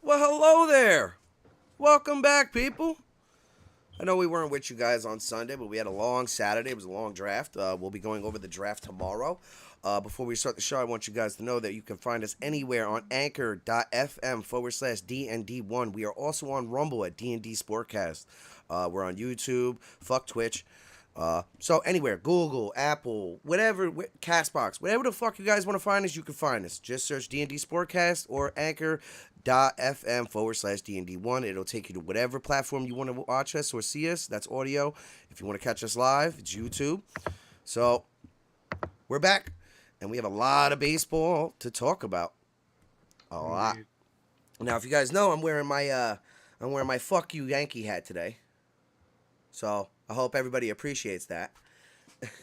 Well, hello there. Welcome back, people. I know we weren't with you guys on Sunday, but we had a long Saturday. It was a long draft. We'll be going over the draft tomorrow. Before we start the show, I want you guys to know that you can find us anywhere on anchor.fm/DND1. We are also on Rumble at DND Sportcast. We're on YouTube. Fuck Twitch. So anywhere, Google, Apple, whatever, Castbox, whatever the fuck you guys want to find us, you can find us. Just search D&D Sportcast or anchor.fm/DND1. It'll take you to whatever platform you want to watch us or see us. That's audio. If you want to catch us live, it's YouTube. So we're back, and we have a lot of baseball to talk about. A lot. Now, if you guys know, I'm wearing my fuck you Yankee hat today. So I hope everybody appreciates that.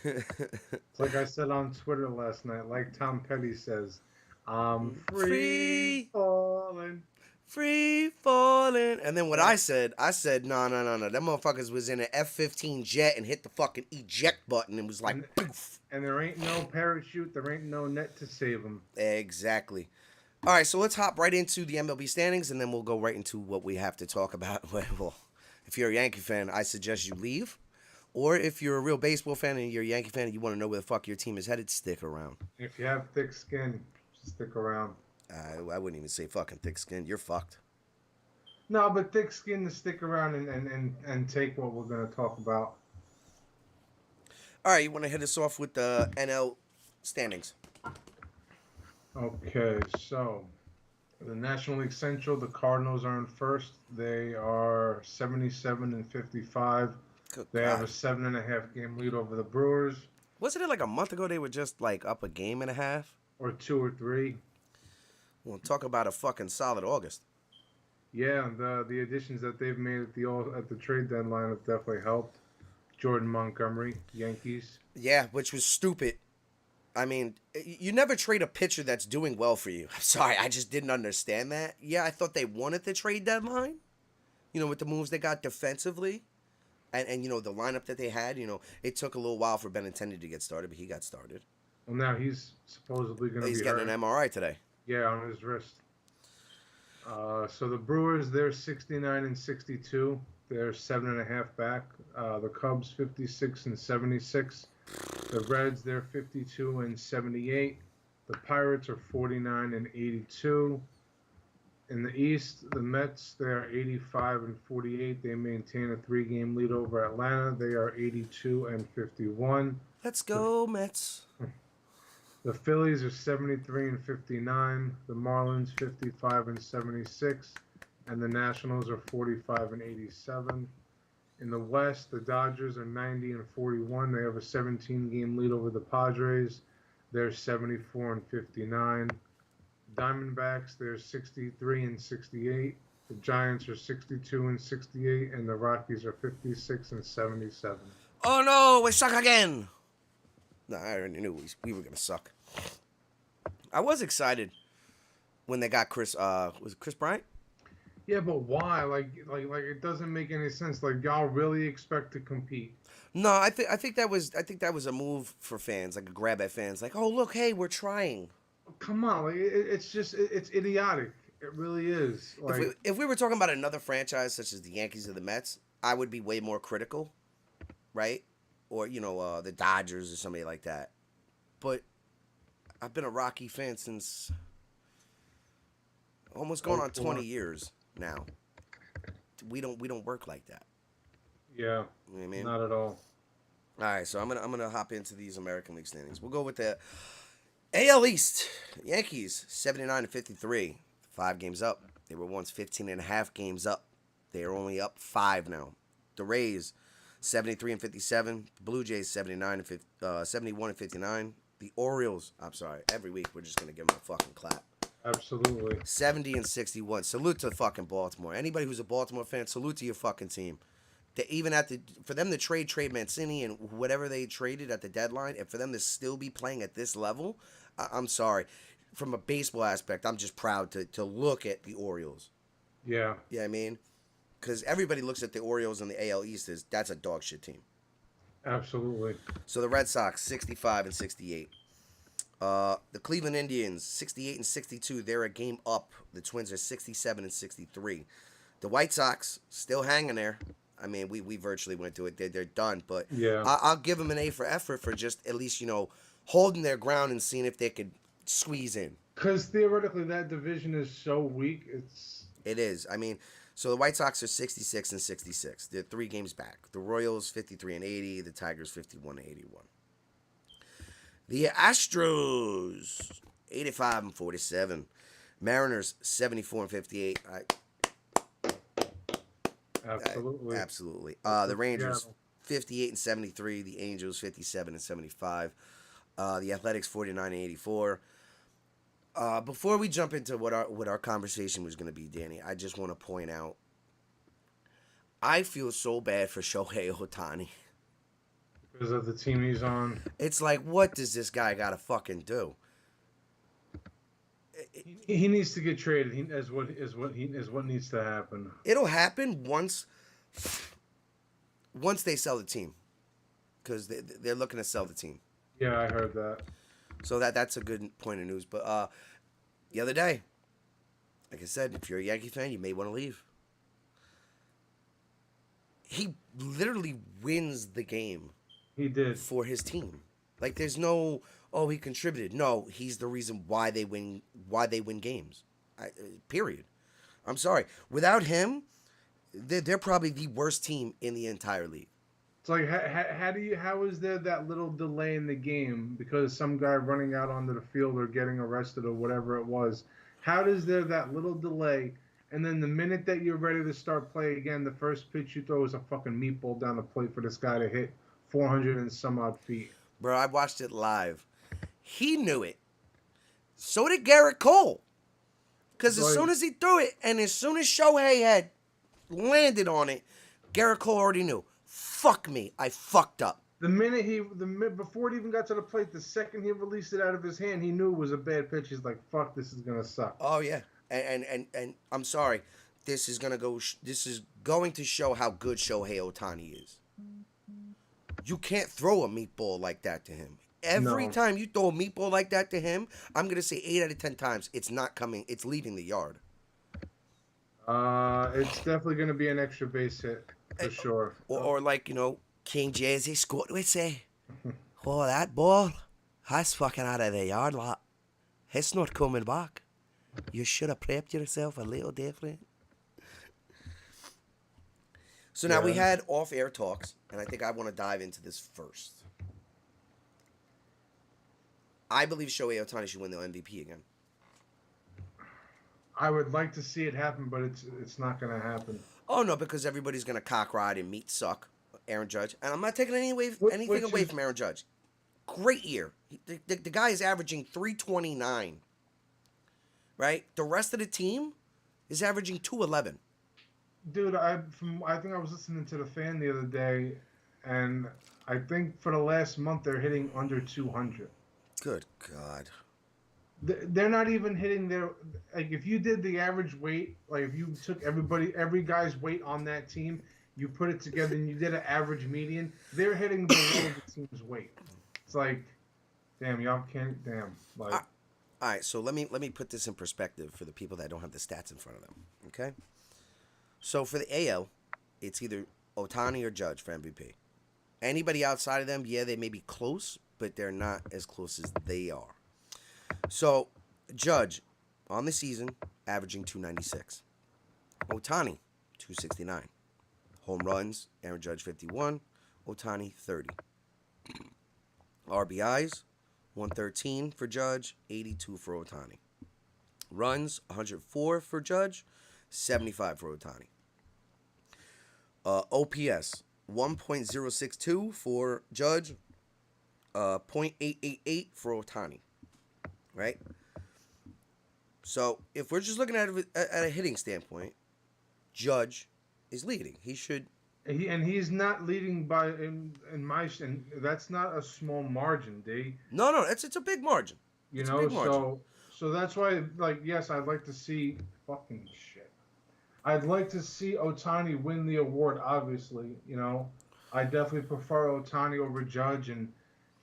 It's like I said on Twitter last night, like Tom Petty says, I'm Free falling. Free falling. And then what I said, no. Them motherfuckers was in an F-15 jet and hit the fucking eject button and was like, poof. And there ain't no parachute, there ain't no net to save them. Exactly. All right, so let's hop right into the MLB standings, and then we'll go right into what we have to talk about. Well, if you're a Yankee fan, I suggest you leave. Or if you're a real baseball fan and you're a Yankee fan and you want to know where the fuck your team is headed, stick around. If you have thick skin, stick around. I wouldn't even say fucking thick skin. You're fucked. No, but thick skin to stick around and take what we're going to talk about. All right, you want to hit us off with the NL standings? Okay, so the National League Central, the Cardinals are in first. They are 77-55. Good They God. have a 7.5 game lead over the Brewers, Wasn't it like a month ago they were just like up a game and a half? or 2 or 3. Well, talk about a fucking solid August. Yeah, the additions that they've made at the trade deadline have definitely helped. Jordan Montgomery, Yankees. Yeah, which was stupid. I mean, you never trade a pitcher that's doing well for you. I'm sorry, I just didn't understand that. Yeah, I thought they wanted the trade deadline, with the moves they got defensively. And the lineup that they had, it took a little while for Benintendi to get started, but he got started. Well, now he's supposedly going to be He's getting hurt. an MRI today. Yeah, on his wrist. So the Brewers, they're 69-62. They're 7.5 back. The Cubs, 56-76. The Reds, they're 52-78. The Pirates are 49-82. In the East, the Mets, they are 85-48. They maintain a 3-game lead over Atlanta. They are 82-51. Let's go, Mets. The Phillies are 73-59. The Marlins 55-76. And the Nationals are 45-87. In the West, the Dodgers are 90-41. They have a 17-game lead over the Padres. They're 74-59. Diamondbacks, they're 63-68. The Giants are 62-68, and the Rockies are 56-77. Oh no, we suck again. No, I already knew we were gonna suck. I was excited when they got Chris. Was it Chris Bryant? Yeah, but why? Like it doesn't make any sense. Like, y'all really expect to compete? No, I think that was a move for fans, like a grab at fans, like, oh look, hey, we're trying. Come on, like it's idiotic. It really is. Like, If we were talking about another franchise such as the Yankees or the Mets, I would be way more critical, right? Or the Dodgers or somebody like that. But I've been a Rocky fan since almost going on 20 years now. We don't work like that. yeah, You know what I mean? not at all. All right, so I'm gonna hop into these American League standings. We'll go with the AL East. Yankees 79-53, 5 games up. They were once 15.5 games up. They are only up 5 now. The Rays 73-57. The Blue Jays 71-59. The Orioles, I'm sorry, every week we're just gonna give them a fucking clap. Absolutely. 70-61. Salute to fucking Baltimore. Anybody who's a Baltimore fan, salute to your fucking team. They even for them to trade Mancini and whatever they traded at the deadline, and for them to still be playing at this level, I'm sorry. From a baseball aspect, I'm just proud to look at the Orioles. Yeah. You know what I mean? Because everybody looks at the Orioles and the AL East as that's a dog shit team. Absolutely. So the Red Sox 65-68. The Cleveland Indians, 68 and 62. They're a game up. The Twins are 67 and 63. The White Sox still hanging there. I mean, we virtually went to it. They're done, but Yeah. I'll give them an A for effort for just at least holding their ground and seeing if they could squeeze in. Because theoretically, that division is so weak. It is. I mean, so the White Sox are 66 and 66. They're 3 games back. The Royals 53 and 80. The Tigers 51 and 81. The Astros 85 and 47. Mariners 74 and 58. Absolutely. Absolutely. The Rangers 58 and 73. The Angels 57 and 75. The Athletics 49 and 84. Before we jump into what our conversation was going to be, Danny, I just want to point out, I feel so bad for Shohei Ohtani. Because of the team he's on. It's like, what does this guy got to fucking do? He needs to get traded. Is what needs to happen. It'll happen once they sell the team, because they're looking to sell the team. Yeah, I heard that. So that's a good point of news. But the other day, like I said, if you're a Yankee fan, you may want to leave. He literally wins the game. He did. For his team. Like, there's no, oh, he contributed. No, he's the reason why they win games. Period. I'm sorry. Without him, they're probably the worst team in the entire league. It's like, how is there that little delay in the game because some guy running out onto the field or getting arrested or whatever it was? How does there that little delay, and then the minute that you're ready to start play again, the first pitch you throw is a fucking meatball down the plate for this guy to hit 400 and some odd feet? Bro, I watched it live. He knew it. So did Garrett Cole. Because as soon as he threw it, and as soon as Shohei had landed on it, Garrett Cole already knew. Fuck me, I fucked up. Before it even got to the plate, the second he released it out of his hand, he knew it was a bad pitch. He's like, "Fuck, this is gonna suck." Oh yeah, and I'm sorry, this is going to show how good Shohei Ohtani is. You can't throw a meatball like that to him. Every time you throw a meatball like that to him, I'm gonna say 8 out of 10 times it's not coming. It's leaving the yard. It's definitely gonna be an extra base hit for sure. Or like King Jay-Z Scott would say, "Oh, that ball, that's fucking out of the yard, lot. It's not coming back. You should have prepped yourself a little different." So now we had off-air talks, and I think I want to dive into this first. I believe Shohei Ohtani should win the MVP again. I would like to see it happen, but it's not going to happen. Oh, no, because everybody's going to cock ride and meat suck Aaron Judge. And I'm not taking anything away from Aaron Judge. Great year. The guy is averaging 329. Right? The rest of the team is averaging 211. Dude, I think I was listening to the fan the other day, and I think for the last month they're hitting under 200. Good God. They're not even hitting their, like, if you did the average weight, like if you took every guy's weight on that team, you put it together and you did an average median, they're hitting below the team's weight. It's like, damn, y'all can't, like. All right, so let me put this in perspective for the people that don't have the stats in front of them, okay? So for the AL, it's either Ohtani or Judge for MVP. Anybody outside of them, yeah, they may be close, but they're not as close as they are. So, Judge, on the season, averaging 296. Ohtani, 269. Home runs, Aaron Judge, 51. Ohtani, 30. RBIs, 113 for Judge, 82 for Ohtani. Runs, 104 for Judge, 75 for Ohtani. OPS, 1.062 for Judge, 0.888 for Ohtani. Right? So, if we're just looking at it at a hitting standpoint, Judge is leading. He should. He's not leading by in that's not a small margin, D. No, it's a big margin. It's a big margin. So that's why, like, yes, I'd like to see fucking shit. I'd like to see Ohtani win the award. Obviously, I definitely prefer Ohtani over Judge, and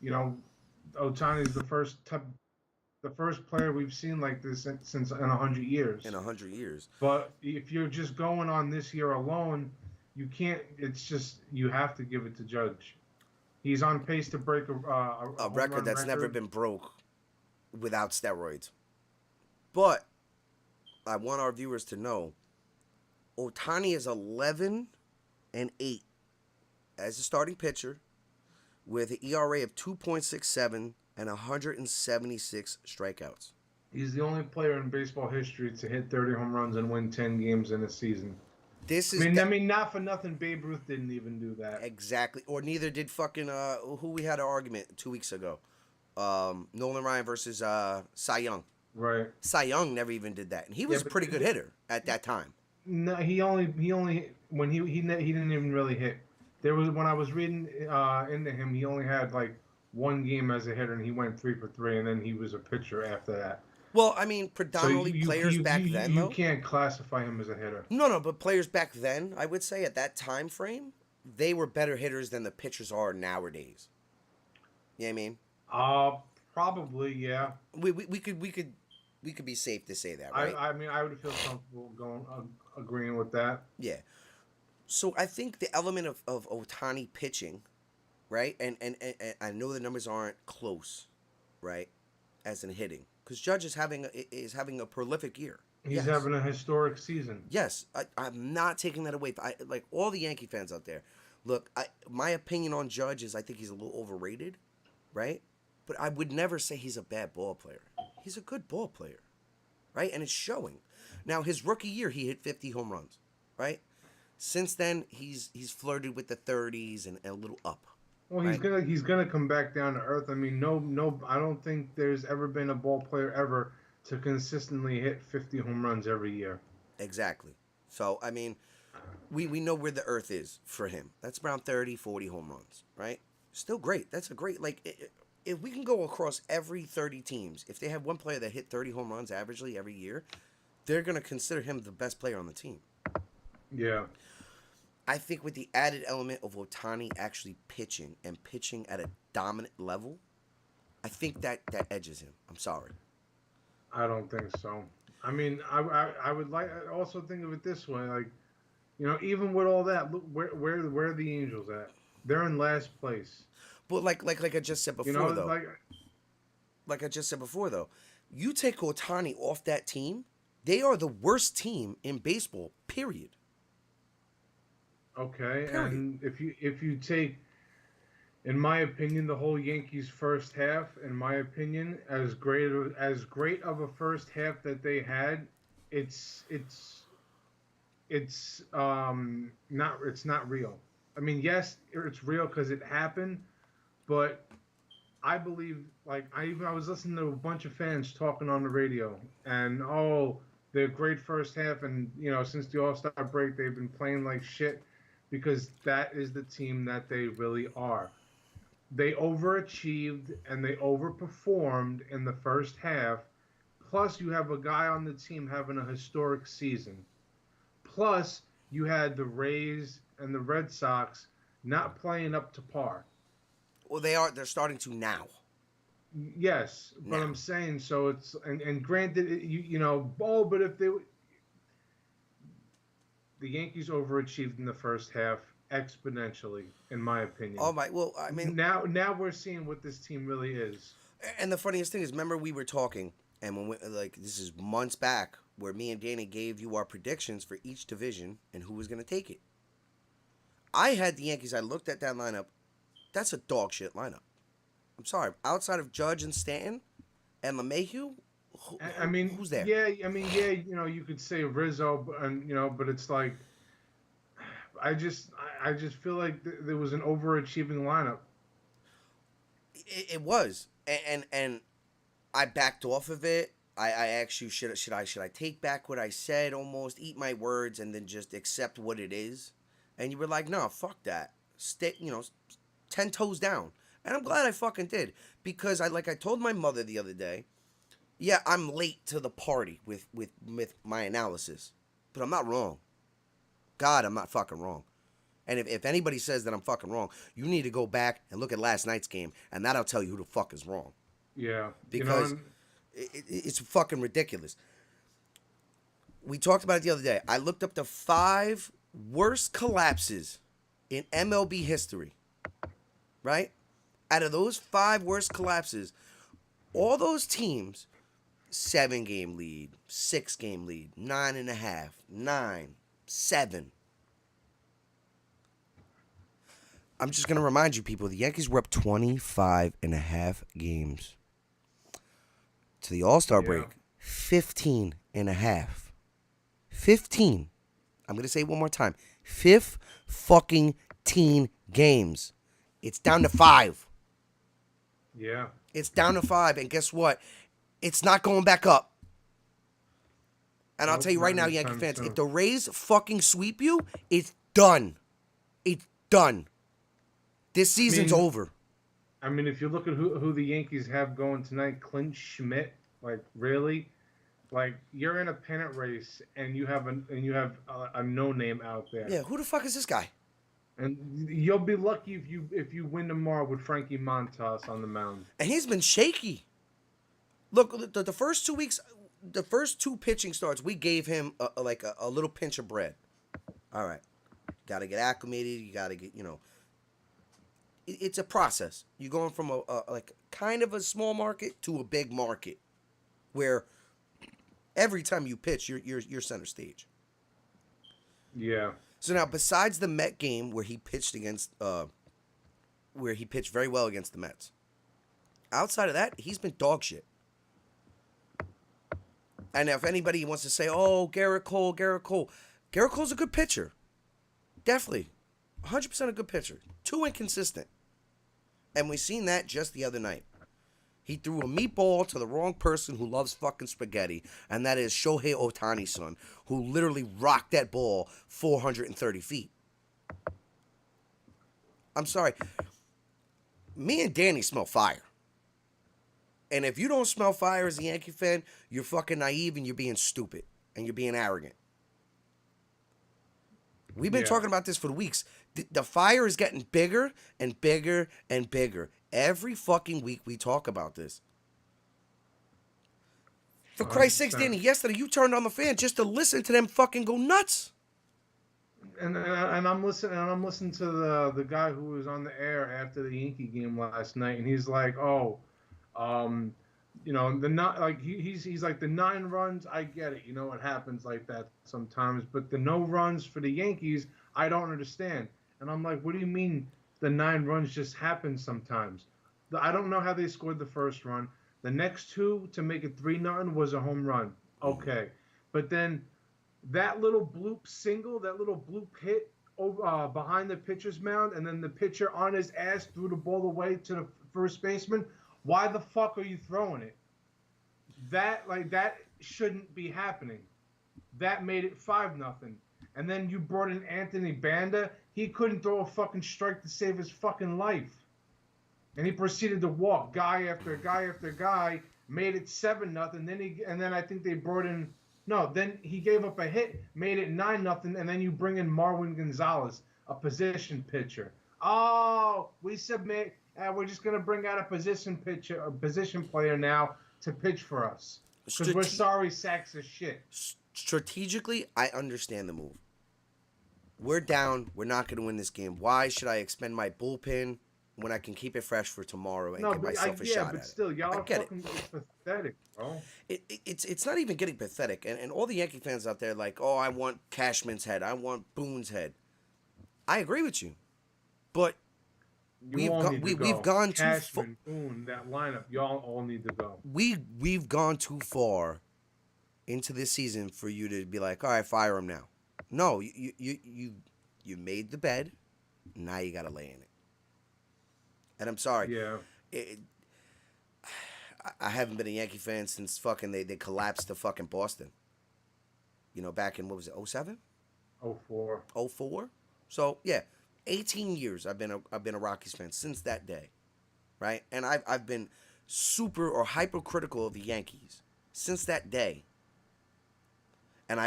Ohtani is the first the first player we've seen like this since in 100 years. In 100 years. But if you're just going on this year alone, you can't. It's just you have to give it to Judge. He's on pace to break a A home record run that's never record. been broke without steroids. But I want our viewers to know Ohtani is 11-8 as a starting pitcher with an ERA of 2.67 and 176 strikeouts. He's the only player in baseball history to hit 30 home runs and win 10 games in a season. This I is mean, I mean, not for nothing, Babe Ruth didn't even do that. exactly, or neither did fucking who we had an argument 2 weeks ago, Nolan Ryan versus Cy Young. Right. Cy Young never even did that, and he was a but pretty good hitter at that time. No, he only when he didn't even really hit. There was when I was reading into him, he only had like one game as a hitter, and he went 3 for 3, and then he was a pitcher after that. Well, I mean, So predominantly players back then, you though. can't classify him as a hitter. No, but players back then, I would say at that time frame, they were better hitters than the pitchers are nowadays. You know what I mean? Probably, yeah. We could be safe to say that, right? I mean, I would feel comfortable agreeing with that. Yeah. So I think the element of Ohtani pitching, right? And I know the numbers aren't close, right? As in hitting, because Judge is having a prolific year. He's having a historic season. Yes, I'm not taking that away. Like all the Yankee fans out there. Look, my opinion on Judge is I think he's a little overrated, right? But I would never say he's a bad ball player. He's a good ball player, right? And it's showing. Now, his rookie year, he hit 50 home runs, right? Since then, he's flirted with the 30s and a little up. Well, he's gonna come back down to earth. I mean, no, I don't think there's ever been a ball player ever to consistently hit 50 home runs every year. Exactly. So, I mean, we know where the earth is for him. That's around 30, 40 home runs, right? Still great. That's a great, like, if we can go across every 30 teams, if they have one player that hit 30 home runs averagely every year, they're going to consider him the best player on the team. Yeah. I think with the added element of Ohtani actually pitching and pitching at a dominant level, I think that edges him. I'm sorry. I don't think so. I mean, I would like. I also think of it this way, like, even with all that, look where are the Angels at? They're in last place. But like I just said before, though. Like I just said before, though, you take Ohtani off that team, they are the worst team in baseball. Period. Okay, Period. and if you take, in my opinion, the whole Yankees first half, in my opinion, as great of a first half that they had, it's not real. I mean, yes, it's real because it happened, but I believe, like, I was listening to a bunch of fans talking on the radio, and they're great first half, and since the All-Star break they've been playing like shit, because that is the team that they really are. They overachieved and they overperformed in the first half. Plus, you have a guy on the team having a historic season. Plus, you had the Rays and the Red Sox not playing up to par. Well, they're starting to now. Yes, but Now. I'm saying, so it's and granted, but if the Yankees overachieved in the first half exponentially, in my opinion. Oh my! Well, I mean, now we're seeing what this team really is. and the funniest thing is, remember we were talking, and when this is months back, where me and Danny gave you our predictions for each division and who was going to take it. I had the Yankees. I looked at that lineup. That's a dog shit lineup. I'm sorry. Outside of Judge and Stanton and LeMahieu, who's there? Yeah, I mean, you could say Rizzo, but it's like, I just feel like there was an overachieving lineup. It was, and I backed off of it. I asked you, should I take back what I said, almost eat my words, and then just accept what it is? And you were like, no, fuck that. Stay, 10 toes down. And I'm glad I fucking did, because I told my mother the other day, yeah, I'm late to the party with my analysis, but I'm not wrong. God, I'm not fucking wrong. And if anybody says that I'm fucking wrong, you need to go back and look at last night's game, and that'll tell you who the fuck is wrong. Yeah, Because It's fucking ridiculous. We talked about it the other day. I looked up the 5 worst collapses in MLB history, right? Out of those 5 worst collapses, all those teams, 7-game lead, 6-game lead, 9.5, 9, 7. I'm just going to remind you people, the Yankees were up 25.5 games. To the All-Star break, 15.5. 15. I'm going to say it one more time. 15 games. It's down to 5. Yeah. It's down to 5. And guess what? It's not going back up. And I'll tell you right now, Yankee fans, if the Rays fucking sweep you, it's done. It's done. This season's over. I mean, if you look at who the Yankees have going tonight, Clint Schmidt, like really, like you're in a pennant race and you have a no name out there. Yeah, who the fuck is this guy? And you'll be lucky if you win tomorrow with Frankie Montas on the mound. And he's been shaky. Look, the first 2 weeks, the first 2 pitching starts, we gave him a little pinch of bread. All right, got to get acclimated. You got to get, it's a process. You're going from a kind of a small market to a big market, where every time you pitch, you're center stage. Yeah. So now, besides the Met game where he pitched very well against the Mets, outside of that, he's been dog shit. And if anybody wants to say, "Oh, Garrett Cole's a good pitcher," definitely, 100% a good pitcher. Too inconsistent, and we seen that just the other night. He threw a meatball to the wrong person who loves fucking spaghetti, and that is Shohei Ohtani's son, who literally rocked that ball 430 feet. I'm sorry. Me and Danny smell fire. And if you don't smell fire as a Yankee fan, you're fucking naive and you're being stupid and you're being arrogant. We've been talking about this for weeks. The fire is getting bigger and bigger and bigger. Every fucking week we talk about this. For Christ's sakes, Danny, yesterday you turned on the fan just to listen to them fucking go nuts. And I'm listening to the guy who was on the air after the Yankee game last night, and he's like, he's like the 9 runs, I get it, it happens like that sometimes, but the no runs for the Yankees, I don't understand. And I'm like, what do you mean the 9 runs just happen sometimes? I don't know how they scored the first run. The next 2 to make it 3-0 was a home run. Okay, but then that little bloop single, that little bloop hit over behind the pitcher's mound, and then the pitcher on his ass threw the ball away to the first baseman. Why the fuck are you throwing it? That shouldn't be happening. That made it 5-0. And then you brought in Anthony Banda. He couldn't throw a fucking strike to save his fucking life. And he proceeded to walk guy after guy after guy, made it 7-0. And then I think they brought in then he gave up a hit, made it 9-0, and then you bring in Marwin Gonzalez, a position pitcher. Oh, we submit. We're just gonna bring out a position player now to pitch for us because we're sorry, sacks of shit. Strategically, I understand the move. We're down. We're not gonna win this game. Why should I expend my bullpen when I can keep it fresh for tomorrow and give myself a shot at it? But still, y'all are fucking pathetic, bro. It's not even getting pathetic. And all the Yankee fans out there like, oh, I want Cashman's head. I want Boone's head. I agree with you. But we've gone too far. Boone, that lineup, y'all all need to go. We've gone too far into this season for you to be like, all right, fire him now. No, you made the bed. Now you got to lay in it. And I'm sorry. Yeah. I haven't been a Yankee fan since fucking they collapsed to fucking Boston. Back in, what was it, 07? 04. 04? So, yeah, 18 years I've been a Rockies fan since that day. Right? And I've been super or hypercritical of the Yankees since that day. And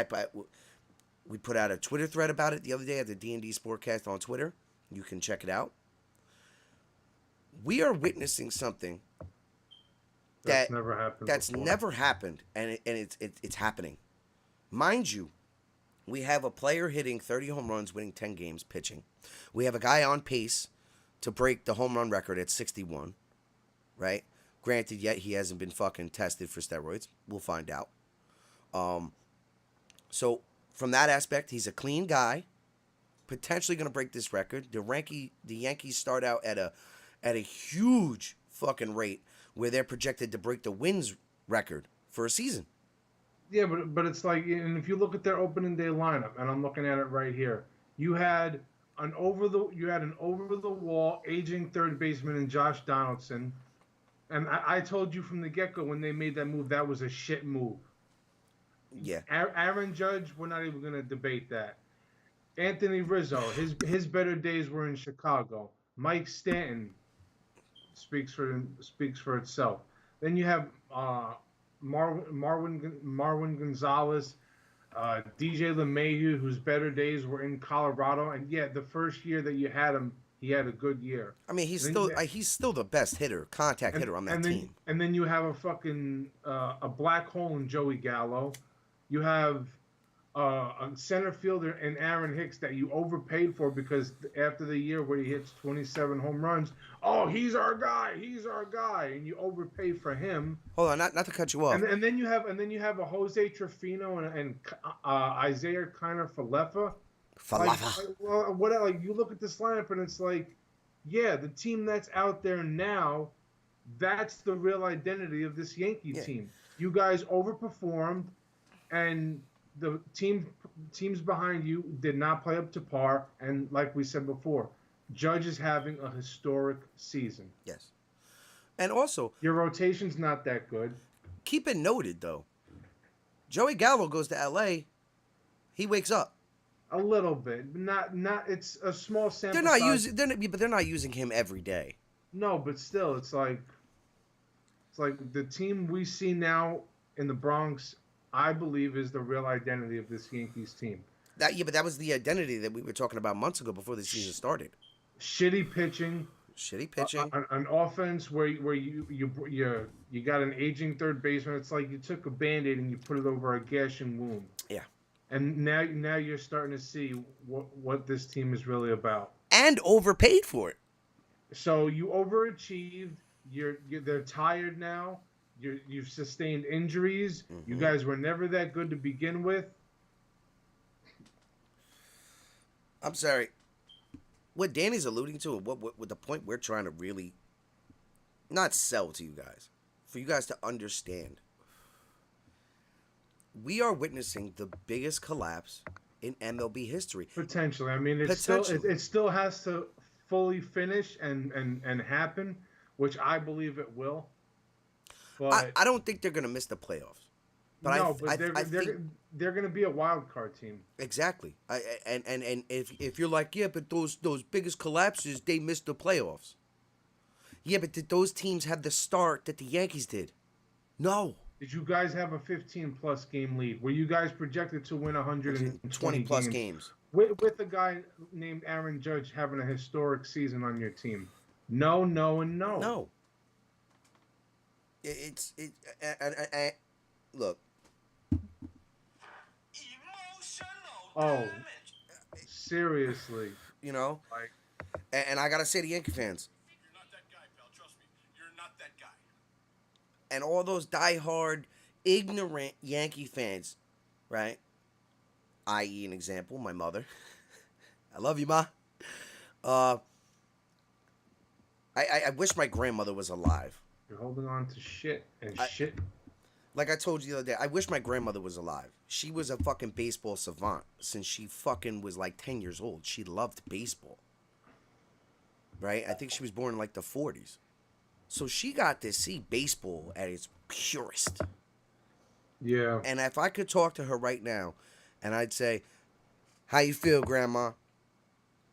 we put out a Twitter thread about it the other day at the D&D Sportcast on Twitter. You can check it out. We are witnessing something That's never happened. That's before. never happened, and it's happening. Mind you, we have a player hitting 30 home runs, winning 10 games, pitching. We have a guy on pace to break the home run record at 61, right? Granted, yet he hasn't been fucking tested for steroids. We'll find out. So from that aspect, he's a clean guy, potentially going to break this record. The Yankees start out at a huge fucking rate where they're projected to break the wins record for a season. Yeah, but it's like, and if you look at their opening day lineup, and I'm looking at it right here, you had an over the wall aging third baseman in Josh Donaldson, and I told you from the get go when they made that move that was a shit move. Yeah. Aaron Judge, we're not even going to debate that. Anthony Rizzo, his better days were in Chicago. Mike Stanton speaks for itself. Then you have Marwin Gonzalez, DJ LeMahieu, whose better days were in Colorado, and yeah, the first year that you had him, he had a good year. I mean, he's still the best contact hitter on that team. And then you have a fucking a black hole in Joey Gallo. You have a center fielder in Aaron Hicks that you overpaid for because after the year where he hits 27 home runs, oh, he's our guy, and you overpay for him. Hold on, not to cut you off. And then you have a Jose Trevino and Isaiah Kiner Falefa. Like you look at this lineup and it's like, yeah, the team that's out there now, that's the real identity of this Yankee team. You guys overperformed, and the teams behind you did not play up to par. And like we said before, Judge is having a historic season. Yes. And also, your rotation's not that good. Keep it noted, though. Joey Gallo goes to L.A. He wakes up. A little bit, not. It's a small sample. They're not using him every day. No, but still, it's like the team we see now in the Bronx, I believe, is the real identity of this Yankees team. But that was the identity that we were talking about months ago before the season started. Shitty pitching. An offense where you got an aging third baseman. It's like you took a Band-Aid and you put it over a gashing wound. Yeah. And now you're starting to see what this team is really about. And overpaid for it. So you overachieved. They're tired now. You've sustained injuries. Mm-hmm. You guys were never that good to begin with. I'm sorry. What Danny's alluding to, what the point we're trying to really not sell to you guys, for you guys to understand. We are witnessing the biggest collapse in MLB history. Potentially. I mean, it still has to fully finish and happen, which I believe it will. But I don't think they're going to miss the playoffs. But they're going to be a wild card team. Exactly. And if you're like, yeah, but those biggest collapses, they missed the playoffs. Yeah, but did those teams have the start that the Yankees did? No. Did you guys have a 15-plus game lead? Were you guys projected to win 120-plus games? With a guy named Aaron Judge having a historic season on your team? No, no, and no. No. Look. Oh, seriously. You know? And I got to say to Yankee fans. You're not that guy, pal. Trust me. You're not that guy. And all those diehard, ignorant Yankee fans, right? I.e., an example, my mother. I love you, Ma. I wish my grandmother was alive. You're holding on to shit and shit. Like I told you the other day, I wish my grandmother was alive. She was a fucking baseball savant since she fucking was like 10 years old. She loved baseball. Right? I think she was born in like the 40s. So she got to see baseball at its purest. Yeah. And if I could talk to her right now, and I'd say, "How you feel, Grandma?"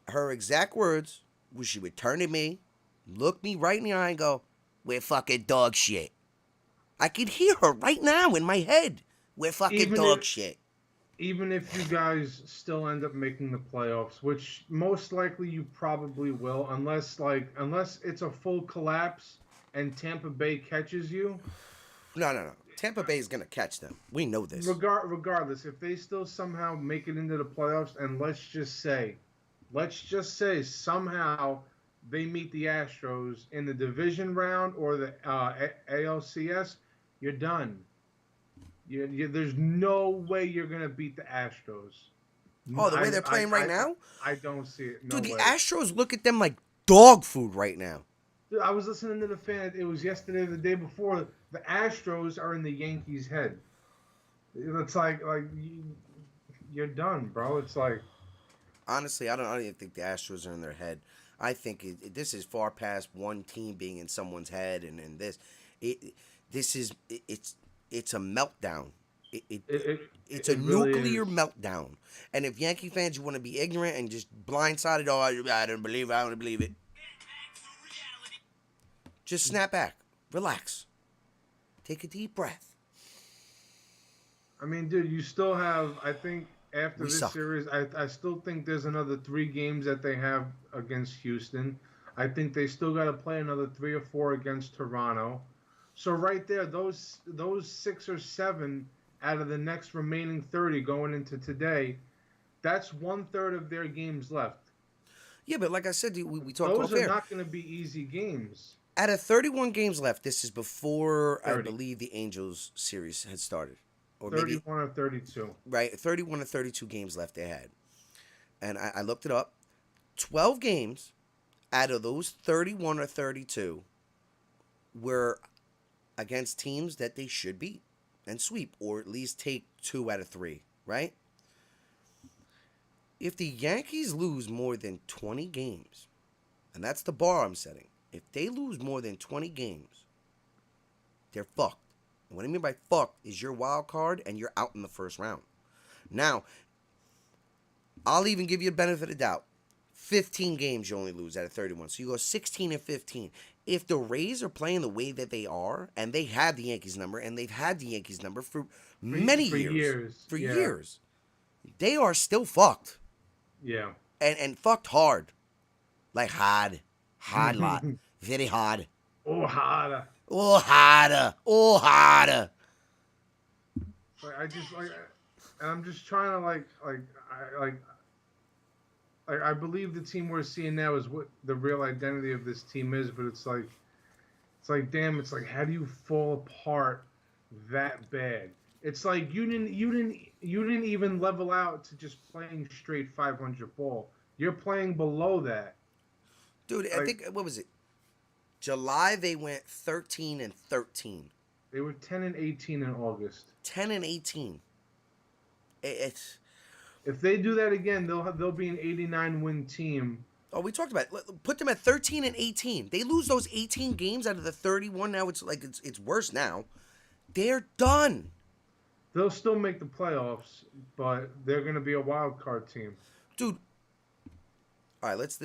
Her exact words was she would turn to me, look me right in the eye, and go, "We're fucking dog shit." I could hear her right now in my head. We're fucking dog shit. Even if you guys still end up making the playoffs, which most likely you probably will, unless it's a full collapse and Tampa Bay catches you, No. Tampa Bay is gonna catch them. We know this. regardless, if they still somehow make it into the playoffs, and let's just say somehow they meet the Astros in the division round or the ALCS, you're done. There's no way you're gonna beat the Astros. Oh, the way they're playing right now, I don't see it. No dude. The way. Astros look at them like dog food right now. Dude, I was listening to the fan. It was yesterday, or the day before. The Astros are in the Yankees' head. It's like you're done, bro. It's like Honestly, I don't even think the Astros are in their head. I think this is far past one team being in someone's head, and it's a meltdown. It's a really nuclear is. meltdown. And if Yankee fans, you want to be ignorant and just blindsided, oh, I don't believe it, I don't believe it. Just snap back, relax, take a deep breath. I mean, dude, you still have. I think after We this suck. series, I still think there's another 3 games that they have against Houston. I think they still got to play another 3 or 4 against Toronto. So right there, those 6 or 7 out of the next remaining 30 going into today, that's 1/3 of their games left. Yeah, but like I said, we talked Those off are air. not going to be easy games. Out of 31 games left, this is before 30. I believe the Angels series had started, or maybe 31 or 32. right 31 or 32 games left they had, and I looked it up. 12 games out of those 31 or 32 were against teams that they should beat and sweep, or at least take 2 out of 3. Right? If the Yankees lose more than 20 games, and that's the bar I'm setting. If they lose more than 20 games, they're fucked. And what I mean by fucked is you're wild card and you're out in the first round. Now, I'll even give you a benefit of doubt. 15 games you only lose out of 31. So you go 16 and 15. If the Rays are playing the way that they are, and they have the Yankees number, and they've had the Yankees number for many years. For yeah. years. They are still fucked. Yeah. And fucked hard. Like hard. Hard lot. Very hard. Oh, harder. Oh, harder. Oh, harder. Like, and I'm just trying to I believe the team we're seeing now is what the real identity of this team is, but it's like damn, it's like how do you fall apart that bad? It's like you didn't even level out to just playing straight 500 ball. You're playing below that. Dude, I think, what was it? July, they went 13 and 13. They were 10 and 18 in August. 10 and 18. It's... If they do that again, they'll be an 89 win team. Oh, we talked about it. Put them at 13 and 18. They lose those 18 games out of the 31. Now it's like it's worse now. They're done. They'll still make the playoffs, but they're going to be a wild card team. Dude. All right, let's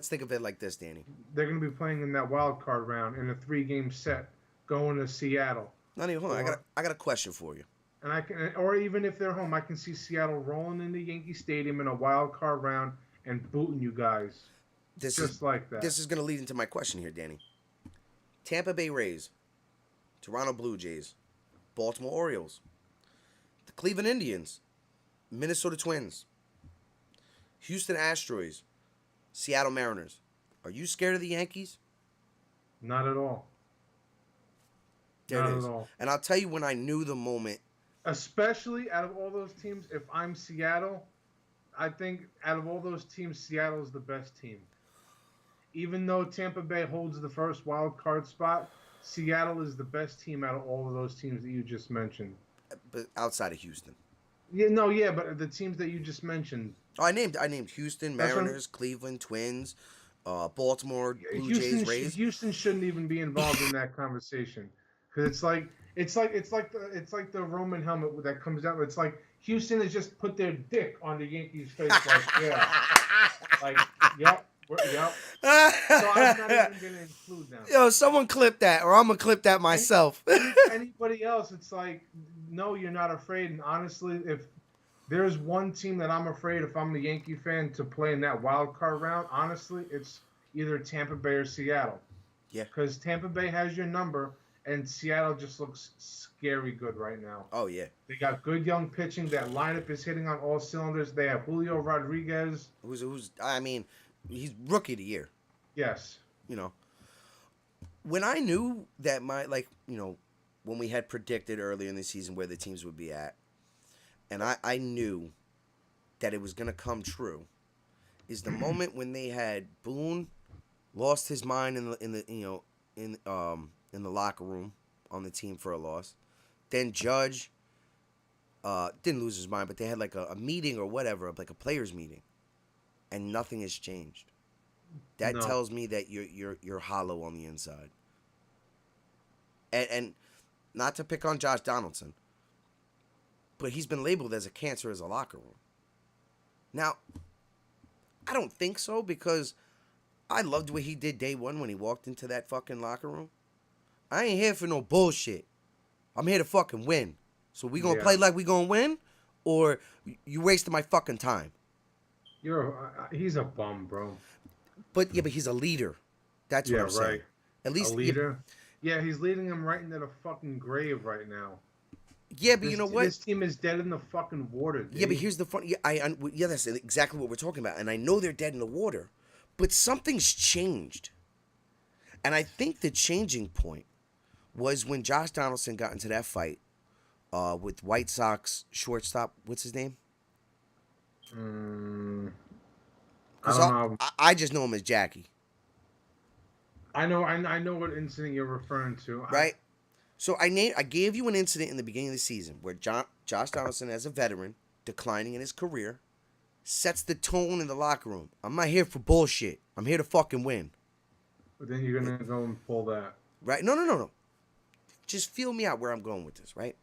think of it like this, Danny. They're going to be playing in that wild card round in a 3-game set, going to Seattle. Not even hold on. I got a question for you. And or even if they're home, I can see Seattle rolling into Yankee Stadium in a wild card round and booting you guys. Like that. This is going to lead into my question here, Danny. Tampa Bay Rays, Toronto Blue Jays, Baltimore Orioles, the Cleveland Indians, Minnesota Twins, Houston Astros, Seattle Mariners. Are you scared of the Yankees? Not at all. There Not it is. at all. And I'll tell you when I knew the moment. Especially out of all those teams, if I'm Seattle, I think out of all those teams, Seattle is the best team. Even though Tampa Bay holds the first wild card spot, Seattle is the best team out of all of those teams that you just mentioned. But outside of Houston. Yeah, but the teams that you just mentioned. Oh, I named Houston, Mariners, Cleveland, Twins, Baltimore, Blue Jays, Rays. Houston shouldn't even be involved in that conversation because it's like the Roman helmet that comes out. It's like Houston has just put their dick on the Yankees' face, like yeah, like yep. So I'm not even gonna include them. Yo, someone clip that, or I'm gonna clip that myself. Anybody else, it's like, no, you're not afraid. And honestly, if there's one team that I'm afraid, if I'm a Yankee fan, to play in that wild card round, honestly, it's either Tampa Bay or Seattle. Yeah. Because Tampa Bay has your number, and Seattle just looks scary good right now. Oh yeah. They got good young pitching. That lineup is hitting on all cylinders. They have Julio Rodriguez. Who's? I mean, he's rookie of the year. Yes. You know, when I knew that when we had predicted earlier in the season where the teams would be at, and I knew that it was gonna come true, is the moment when they had Boone lost his mind in the locker room on the team for a loss. Then Judge didn't lose his mind, but they had like a meeting or whatever, like a players meeting, and nothing has changed. That No. tells me that you're hollow on the inside. And not to pick on Josh Donaldson, but he's been labeled as a cancer as a locker room. Now, I don't think so because I loved what he did day one when he walked into that fucking locker room. I ain't here for no bullshit. I'm here to fucking win. So we gonna play like we gonna win, or you wasting my fucking time. He's a bum, bro. But yeah, but he's a leader. That's what I'm saying. Right. At least A leader. Yeah, he's leading him right into the fucking grave right now. Yeah, but you know what? This team is dead in the fucking water, dude. Yeah, but here's the fun. Yeah, that's exactly what we're talking about. And I know they're dead in the water, but something's changed. And I think the changing point was when Josh Donaldson got into that fight with White Sox shortstop. What's his name? I don't know. I just know him as Jackie. I know what incident you're referring to. Right? So I gave you an incident in the beginning of the season where Josh Donaldson, as a veteran, declining in his career, sets the tone in the locker room. I'm not here for bullshit. I'm here to fucking win. But then you're gonna go and pull that. Right? No. Just feel me out where I'm going with this, right?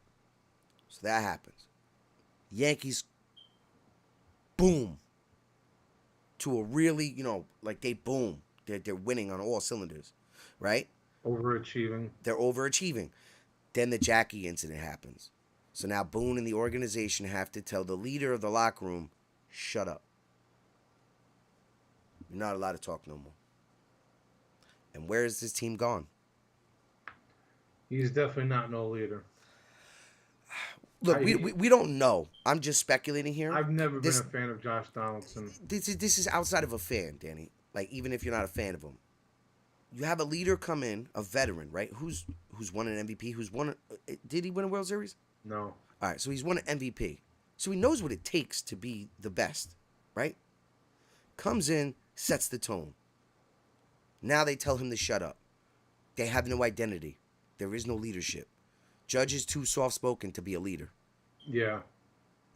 So that happens. Yankees, boom. To a really, they boom. They're winning on all cylinders, right? Overachieving. They're overachieving. Then the Jackie incident happens. So now Boone and the organization have to tell the leader of the locker room, shut up. You're not allowed to talk no more. And where is this team gone? He's definitely not no leader. Look, we don't know. I'm just speculating here. I've never been a fan of Josh Donaldson. This is outside of a fan, Danny. Like, even if you're not a fan of him. You have a leader come in, a veteran, right? Who's won an MVP? Did he win a World Series? No. All right, so he's won an MVP. So he knows what it takes to be the best, right? Comes in, sets the tone. Now they tell him to shut up. They have no identity. There is no leadership. Judge is too soft-spoken to be a leader. Yeah.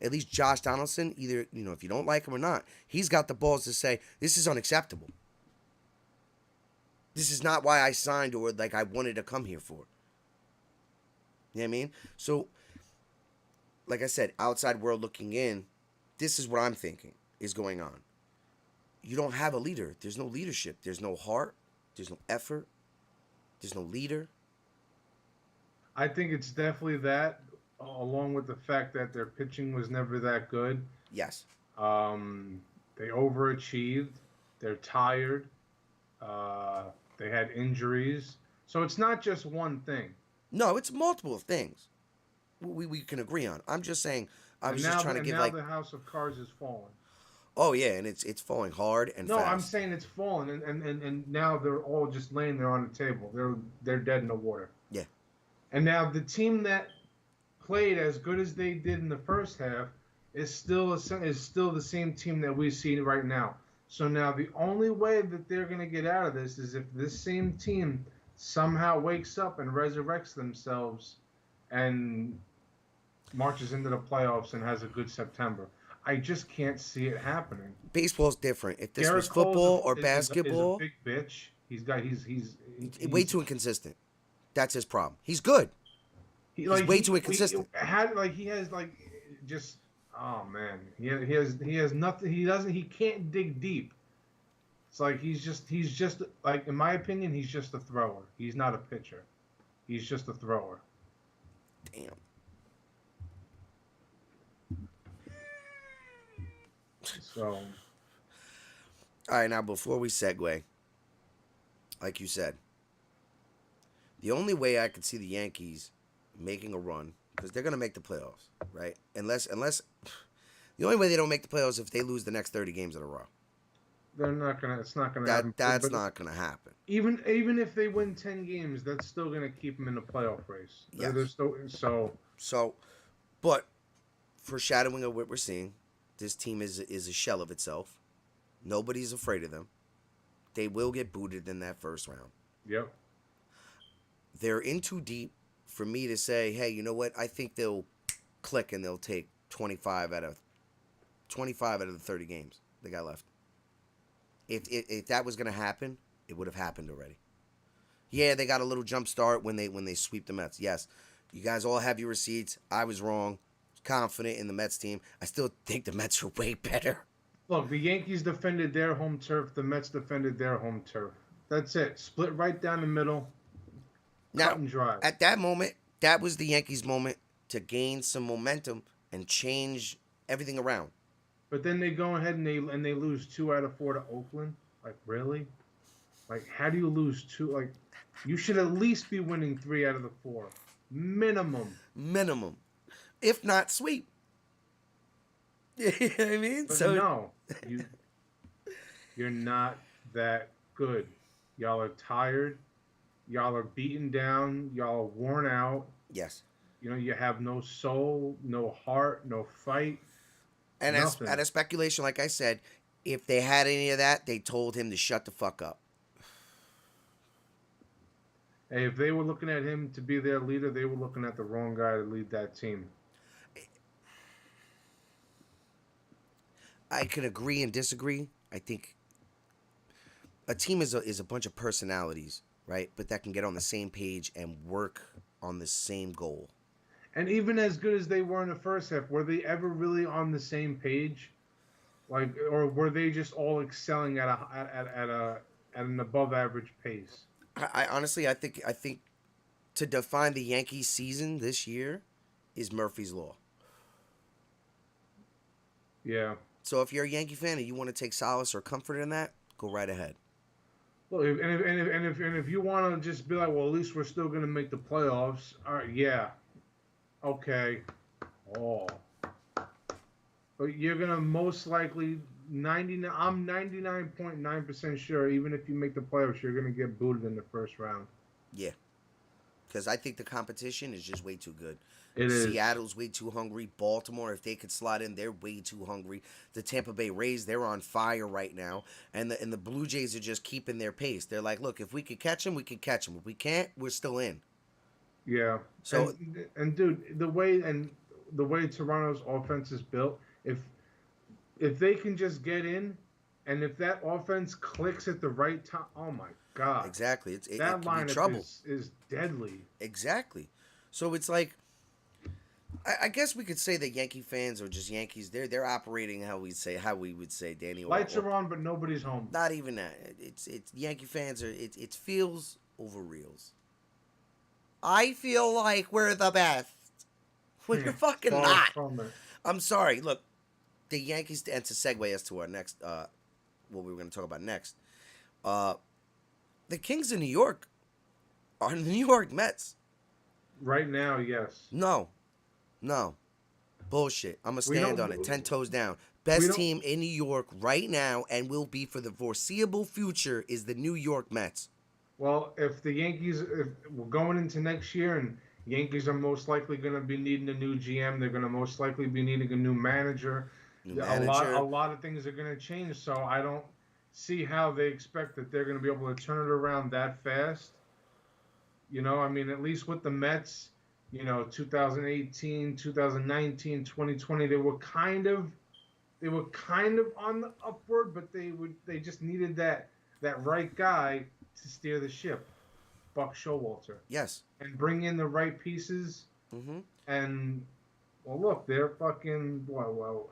At least Josh Donaldson, either, if you don't like him or not, he's got the balls to say, this is unacceptable. This is not why I signed or like I wanted to come here for. You know what I mean? So, like I said, outside world looking in, this is what I'm thinking is going on. You don't have a leader. There's no leadership. There's no heart. There's no effort. There's no leader. I think it's definitely that, along with the fact that their pitching was never that good. Yes. They overachieved. They're tired. They had injuries. So it's not just one thing. No, it's multiple things. We can agree on. I'm just saying. I was just trying to give now the house of cards is falling. Oh yeah, and it's falling hard and fast. No, I'm saying it's falling, and now they're all just laying there on the table. They're dead in the water. Yeah. And now the team that played as good as they did in the first half is still the same team that we see right now. So now the only way that they're going to get out of this is if this same team somehow wakes up and resurrects themselves and marches into the playoffs and has a good September. I just can't see it happening. Baseball's different. If this Garrett was football or is basketball, a big bitch. He's way too inconsistent. That's his problem. He's good. He's way too inconsistent. Oh man, he has nothing. He can't dig deep. It's like he's just like, in my opinion, he's just a thrower. He's not a pitcher. He's just a thrower. Damn. So. All right, now before we segue, like you said, The only way I could see the Yankees making a run, because they're gonna make the playoffs, right? Unless the only way they don't make the playoffs is if they lose the next 30 games in a row. They're not gonna. It's not gonna That happen. that's But not gonna happen. even if they win 10 games, that's still gonna keep them in the playoff race. Yes. They're still so. So, but foreshadowing of what we're seeing, this team is a shell of itself. Nobody's afraid of them. They will get booted in that first round. Yep. They're in too deep for me to say, hey, you know what? I think they'll click and they'll take 25 out of the 30 games they got left. If that was gonna happen, it would have happened already. Yeah, they got a little jump start when they sweep the Mets. Yes, you guys all have your receipts. I was wrong. Confident in the Mets team. I still think the Mets are way better. Look, the Yankees defended their home turf. The Mets defended their home turf. That's it. Split right down the middle. Now, Cut and dry. at that moment, that was the Yankees' moment to gain some momentum and change everything around. But then they go ahead and they lose 2 out of 4 to Oakland. Like, really? Like, how do you lose 2? Like, you should at least be winning 3 out of the 4. Minimum. If not, sweep. You know what I mean? But So no, you're not that good. Y'all are tired. Y'all are beaten down. Y'all are worn out. yes. You know, you have no soul, no heart, no fight. And Nothing. as a speculation, like I said, if they had any of that, they told him to shut the fuck up. Hey, if they were looking at him to be their leader, they were looking at the wrong guy to lead that team. I can agree and disagree. I think a team is a bunch of personalities, right? But that can get on the same page and work on the same goal. And even as good as they were in the first half, were they ever really on the same page? Like, or were they just all excelling at an above average pace? I honestly, I think to define the Yankees season this year is Murphy's Law. Yeah. So if you're a Yankee fan and you want to take solace or comfort in that, go right ahead. Well, if you want to just be like, well, at least we're still going to make the playoffs. All right, yeah. Okay. Oh. But you're going to most likely I'm 99.9% sure even if you make the playoffs, you're going to get booted in the first round. Yeah. Because I think the competition is just way too good. It is. Seattle's way too hungry. Baltimore, if they could slot in, they're way too hungry. The Tampa Bay Rays, they're on fire right now. And the Blue Jays are just keeping their pace. They're like, look, if we could catch them, we could catch them. If we can't, we're still in. Yeah. So and dude, the way Toronto's offense is built, if they can just get in, and if that offense clicks at the right time, oh my God. exactly. It That can be trouble. lineup is deadly. Exactly. So it's like, I guess we could say that Yankee fans or just Yankees, they're operating how we would say, Danny. Lights are on, but nobody's home. Not even that. It's Yankee fans are it feels over reals. I feel like we're the best. When you're fucking Far not. from it. I'm sorry. Look, the Yankees, and to segue us to our next, what we were going to talk about next. The Kings of New York are the New York Mets. Right now, yes. No. Bullshit. I'm going to stand on it. 10 toes down. Best team in New York right now and will be for the foreseeable future is the New York Mets. Well, if we're going into next year and Yankees are most likely going to be needing a new GM, they're going to most likely be needing a new manager. A lot of things are going to change, so I don't see how they expect that they're going to be able to turn it around that fast. You know, I mean, at least with the Mets, 2018, 2019, 2020, they were kind of on the upward, but they just needed that right guy to steer the ship, Buck Showalter. Yes. And bring in the right pieces. Mm-hmm. And well, look, they're fucking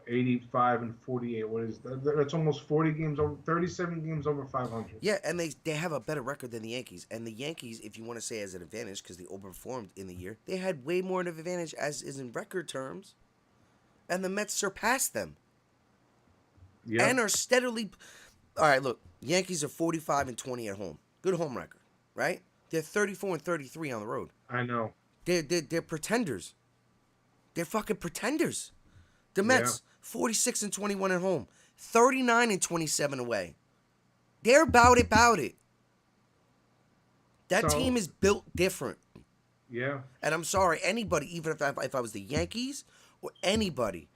85 and 48. What is that? That's almost 40 games over, 37 games over 500. Yeah, and they have a better record than the Yankees. And the Yankees, if you want to say as an advantage, because they overperformed in the year, they had way more of an advantage as is in record terms. And the Mets surpassed them. Yep. And are steadily. All right, look, Yankees are 45 and 20 at home. Good home record, right? They're 34-33 on the road. I know. They're pretenders. They're fucking pretenders. The Yeah. Mets 46-21 at home, 39-27 away. They're about it. That So- team is built different. Yeah. And I'm sorry, anybody, even if I was the Yankees or anybody,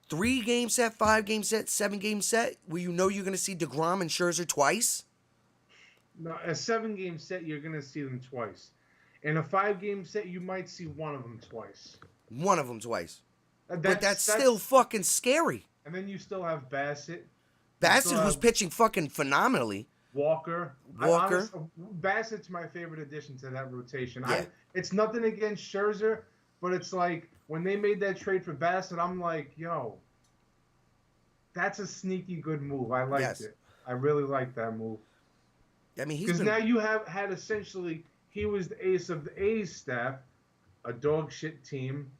3-game set, 5-game set, 7-game set, where you know you're going to see DeGrom and Scherzer twice. No, a 7-game set, you're gonna see them twice. In a 5-game set, you might see one of them twice. One of them twice. That's, But that's still fucking scary. And then you still have Bassett, Bassett still was have- pitching fucking phenomenally. Walker. Walker. Bassett's my favorite addition to that rotation. Yeah. It's nothing against Scherzer, but it's like when they made that trade for Bassett, I'm like, yo, that's a sneaky good move. I liked Yes. it. I really liked that move. I mean, he's Because been... now you have had essentially, he was the ace of the A's staff, a dog shit team,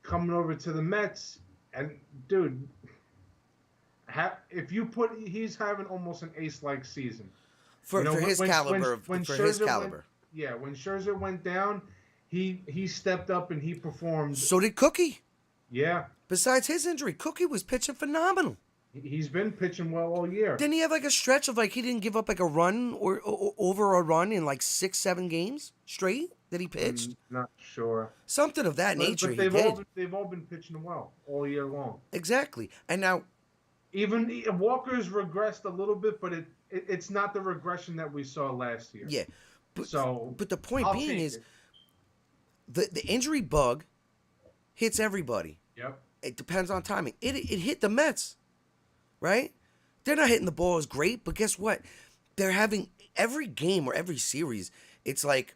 coming over to the Mets, and dude, if you put, he's having almost an ace-like season. for his caliber. When For his Scherzer caliber. when Scherzer went down, he stepped up and he performed. So did Cookie. Yeah, Besides his injury, Cookie was pitching phenomenal. he's been pitching well all year. Didn't he have like a stretch of like he didn't give up like a run or over a run in like 6-7 games straight that he pitched? Not sure. Something of that But nature he they've all been pitching well all year long. Exactly. And now, Even Walker's regressed a little bit, but it's not the regression that we saw last year. yeah. But, So but the point I'll being take is it. the injury bug hits everybody. Yep. It depends on timing. It hit the Mets, right? They're not hitting the ball as great, but guess what? They're having every game or every series. It's like,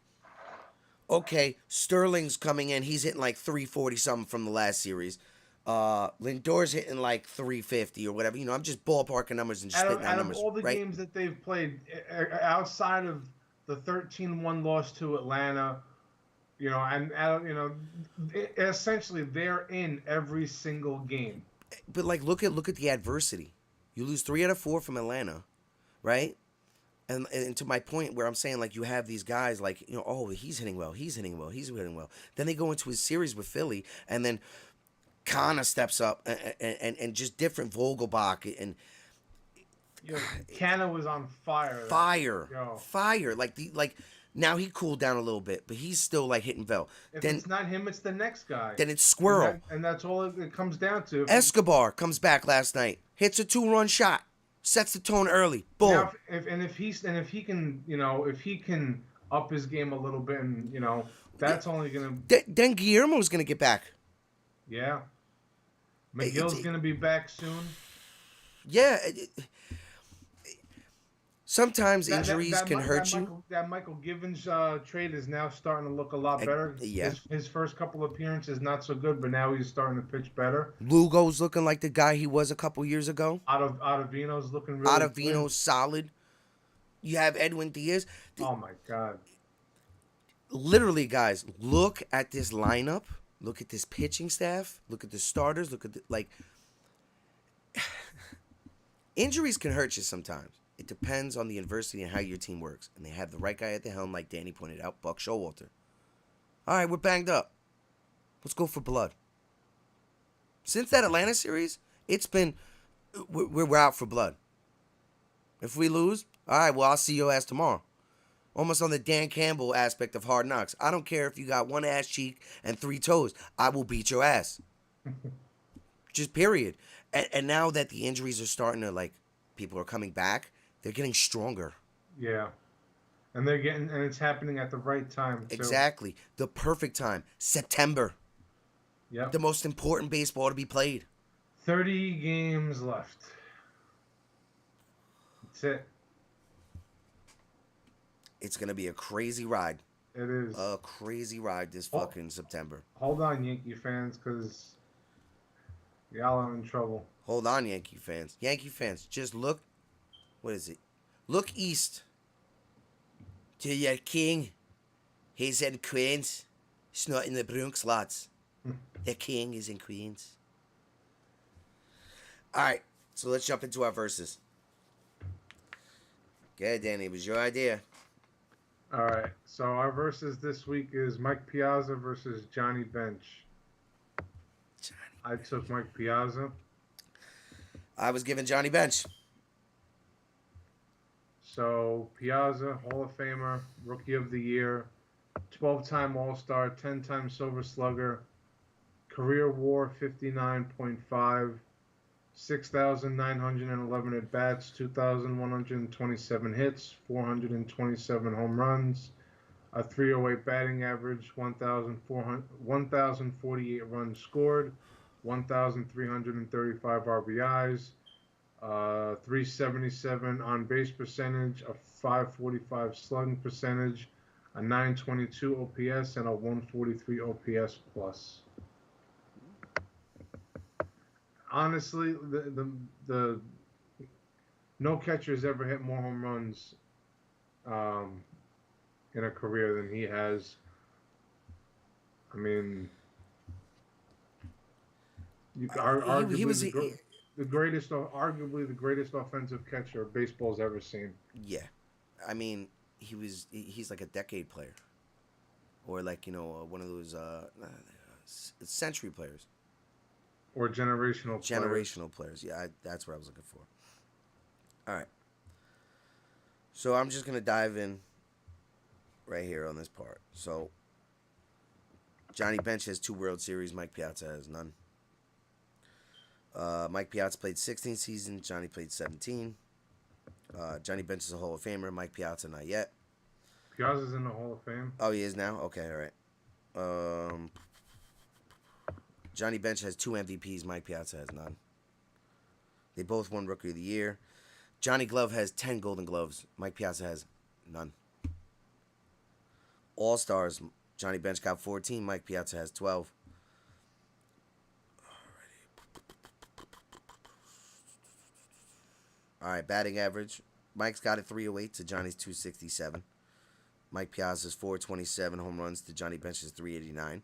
okay, Sterling's coming in. He's hitting like 340 something from the last series. Lindor's hitting like 350 or whatever. You know, I'm just ballparking numbers and just spitting out Out of numbers, all the right? games that they've played, outside of the 13-1 loss to Atlanta, essentially they're in every single game. But like, look at the adversity. You lose 3 out of 4 from Atlanta, right? And to my point where I'm saying like you have these guys like oh he's hitting well. Then they go into his series with Philly, and then Kana steps up and just different Vogelbach and Canna was on fire. fire. Yo. Like now he cooled down a little bit, but he's still like hitting Vel. If Then it's not him, it's the next guy. then it's Squirrel. And that's all it comes down to. Escobar comes back last night, hits a 2-run shot, sets the tone early. Boom. Now, if he can up his game a little bit, and that's only gonna. Then Guillermo's gonna get back. Yeah. McGill's going to be back soon. Yeah. Sometimes injuries can hurt you. That Michael Givens trade is now starting to look a lot better. Yeah. His first couple appearances not so good, but now he's starting to pitch better. Lugo's looking like the guy he was a couple years ago. Ottavino's looking really Ottavino's solid. You have Edwin Diaz. Oh, my God. Literally, guys, look at this lineup. Look at this pitching staff. Look at the starters. Look at injuries can hurt you sometimes. It depends on the adversity and how your team works. And they have the right guy at the helm, like Danny pointed out, Buck Showalter. All right, we're banged up. Let's go for blood. Since that Atlanta series, it's been we're out for blood. If we lose, all right, well, I'll see your ass tomorrow. Almost on the Dan Campbell aspect of Hard Knocks. I don't care if you got 1 ass cheek and 3 toes. I will beat your ass. Just period. And now that the injuries are starting to, people are coming back, they're getting stronger. Yeah. And it's happening at the right time, too. Exactly. The perfect time. September. Yep. The most important baseball to be played. 30 games left. That's it. It's going to be a crazy ride. It is. A crazy ride this fucking September. Hold on, Yankee fans, because y'all are in trouble. Hold on, Yankee fans. Yankee fans, just look. What is it? Look east. To your king. He's in Queens. He's not in the Bronx, lads. The king is in Queens. All right, so let's jump into our verses. Okay, Danny, it was your idea. All right. So our versus this week is Mike Piazza versus Johnny Bench. Johnny. I took Mike Piazza. I was given Johnny Bench. So Piazza, Hall of Famer, Rookie of the Year, 12-time All-Star, 10-time Silver Slugger, career WAR 59.5, 6,911 at bats, 2,127 hits, 427 home runs, a 308 batting average, 1,048 runs scored, 1,335 RBIs, 377 on base percentage, a 545 slugging percentage, a 922 OPS, and a 143 OPS plus. Honestly, the no catcher has ever hit more home runs um, in a career than he has. I mean, He arguably was the greatest, arguably the greatest offensive catcher baseball's ever seen, yeah. I mean, he's like a decade player, or like one of those century players, or generational players. generational players. Yeah, that's what I was looking for. All right, so I'm just gonna dive in right here on this part. So Johnny Bench has 2 World Series. Mike Piazza has none. Mike Piazza played 16 seasons. Johnny played 17. Johnny Bench is a Hall of Famer. Mike Piazza not yet. Piazza's in the Hall of Fame. Oh, he is now. Okay, all right. Johnny Bench has 2 MVPs. Mike Piazza has none. They both won Rookie of the Year. Johnny Glove has 10 Golden Gloves. Mike Piazza has none. All Stars. Johnny Bench got 14. Mike Piazza has 12. All right, batting average. Mike's got a 308 to Johnny's 267. Mike Piazza's 427 home runs to Johnny Bench's 389.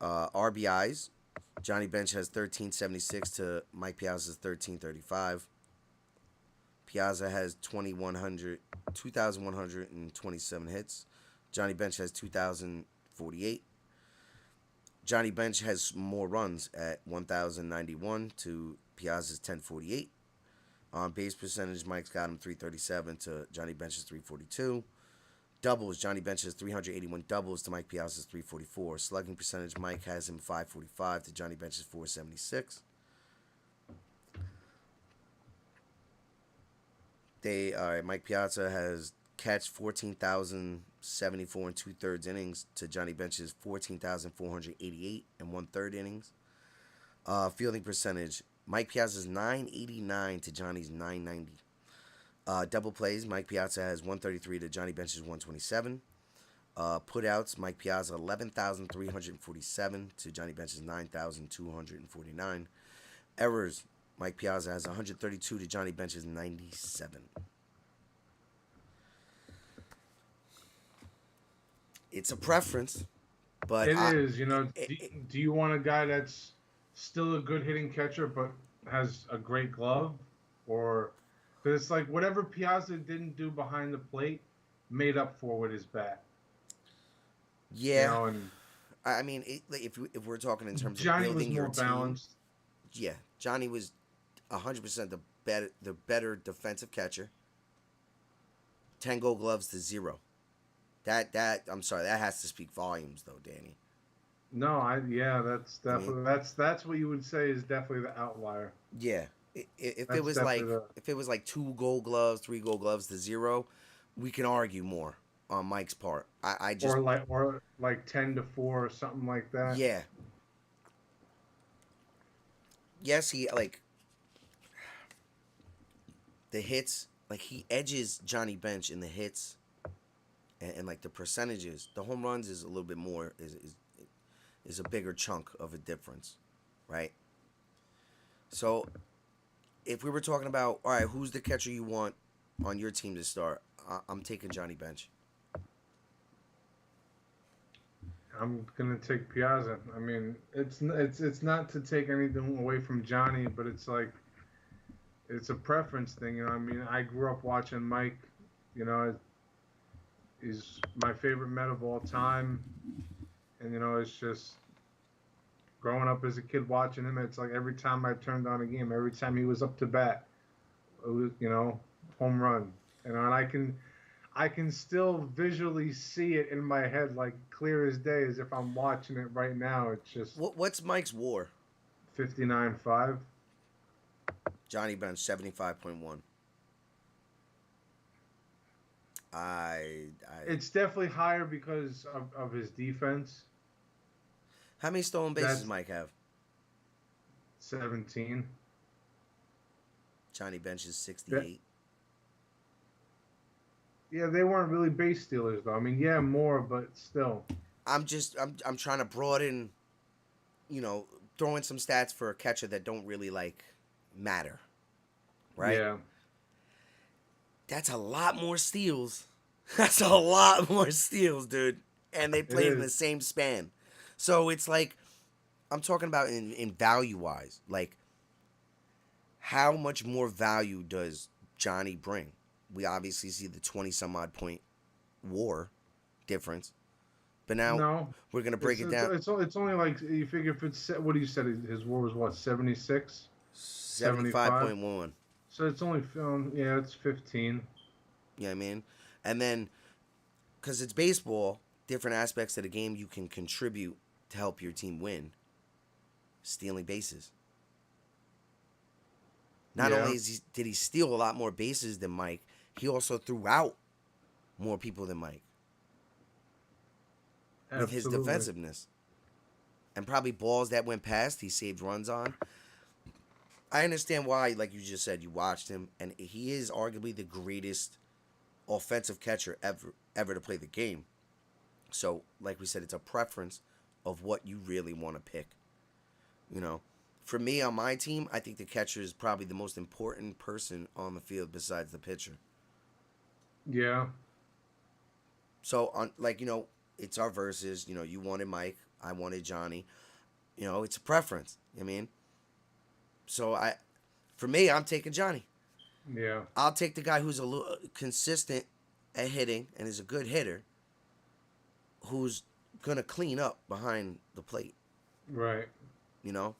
RBIs. Johnny Bench has 1376 to Mike Piazza's 1335. Piazza has 2,127 hits. Johnny Bench has 2,048. Johnny Bench has more runs at 1,091 to Piazza's 1048. On base percentage, Mike's got him 337 to Johnny Bench's 342. Doubles, Johnny Bench has 381 doubles to Mike Piazza's 344. Slugging percentage, Mike has him 545 to Johnny Bench's 476. All right, Mike Piazza has catch 14,074 and 2/3 innings to Johnny Bench's 14,488 and 1/3 innings. Fielding percentage, Mike Piazza's 989 to Johnny's 990. Double plays, Mike Piazza has 133 to Johnny Bench's 127. Putouts, Mike Piazza 11,347 to Johnny Bench's 9,249. Errors, Mike Piazza has 132 to Johnny Bench's 97. It's a preference, but It is, you know. Do you want a guy that's still a good hitting catcher but has a great glove, or because it's like whatever Piazza didn't do behind the plate, made up for with his bat. Yeah, You know, and I mean, if we're talking in terms of Johnny was building your more team, balanced. yeah, Johnny was 100% the better defensive catcher. 10 Gold Gloves to 0. That I'm sorry, that has to speak volumes though, Danny. No, that's definitely that's what you would say is definitely the outlier. Yeah, if That's it was like definitely the if it was like 2 Gold Gloves, 3 Gold Gloves to 0, we can argue more on Mike's part. I just or like 10-4 or something like that. yeah. Yes, he like the hits, like he edges Johnny Bench in the hits and like the percentages. The home runs is a little bit more is a bigger chunk of a difference, right? So if we were talking about, all right, who's the catcher you want on your team to start? I'm taking Johnny Bench. I'm gonna take Piazza. I mean, it's not to take anything away from Johnny, but it's like it's a preference thing. You know, I mean, I grew up watching Mike. You know, He's my favorite Met of all time, and it's just growing up as a kid watching him. It's like every time I turned on a game, every time he was up to bat, it was home run. And I can still visually see it in my head, like clear as day, as if I'm watching it right now. It's just What's Mike's WAR? 59.5. Johnny Bench 75.1. I. It's definitely higher because of his defense. How many stolen bases That's Mike have? 17. Johnny Bench is That, 68. yeah, they weren't really base stealers though. I mean, yeah, more, but still. I'm trying to broaden, throw in some stats for a catcher that don't really like matter, right? Yeah, That's a lot more steals. That's a lot more steals, dude. And they it played in the is. same span. So it's like, I'm talking about in value wise. Like, how much more value does Johnny bring? We obviously see the 20 some odd point WAR difference. But now No, we're going to break it's it it's down. it's only like you figure if it's what do you said his war was what 76, 75. 75.1. So it's only yeah, it's 15. You know what I mean? And then, because it's baseball, different aspects of the game you can contribute to help your team win. Stealing bases. Not Yeah, only did he steal a lot more bases than Mike, he also threw out more people than Mike with his absolutely. defensiveness. And probably balls that went past, he saved runs on. I understand why, like you just said, you watched him, and he is arguably the greatest offensive catcher ever to play the game. So, like we said, it's a preference of what you really want to pick. For me on my team, I think the catcher is probably the most important person on the field besides the pitcher. Yeah, So, it's our verses. You wanted Mike, I wanted Johnny. It's a preference. I mean, so for me, I'm taking Johnny. yeah, I'll take the guy who's a little consistent at hitting and is a good hitter, who's gonna clean up behind the plate. right. You know,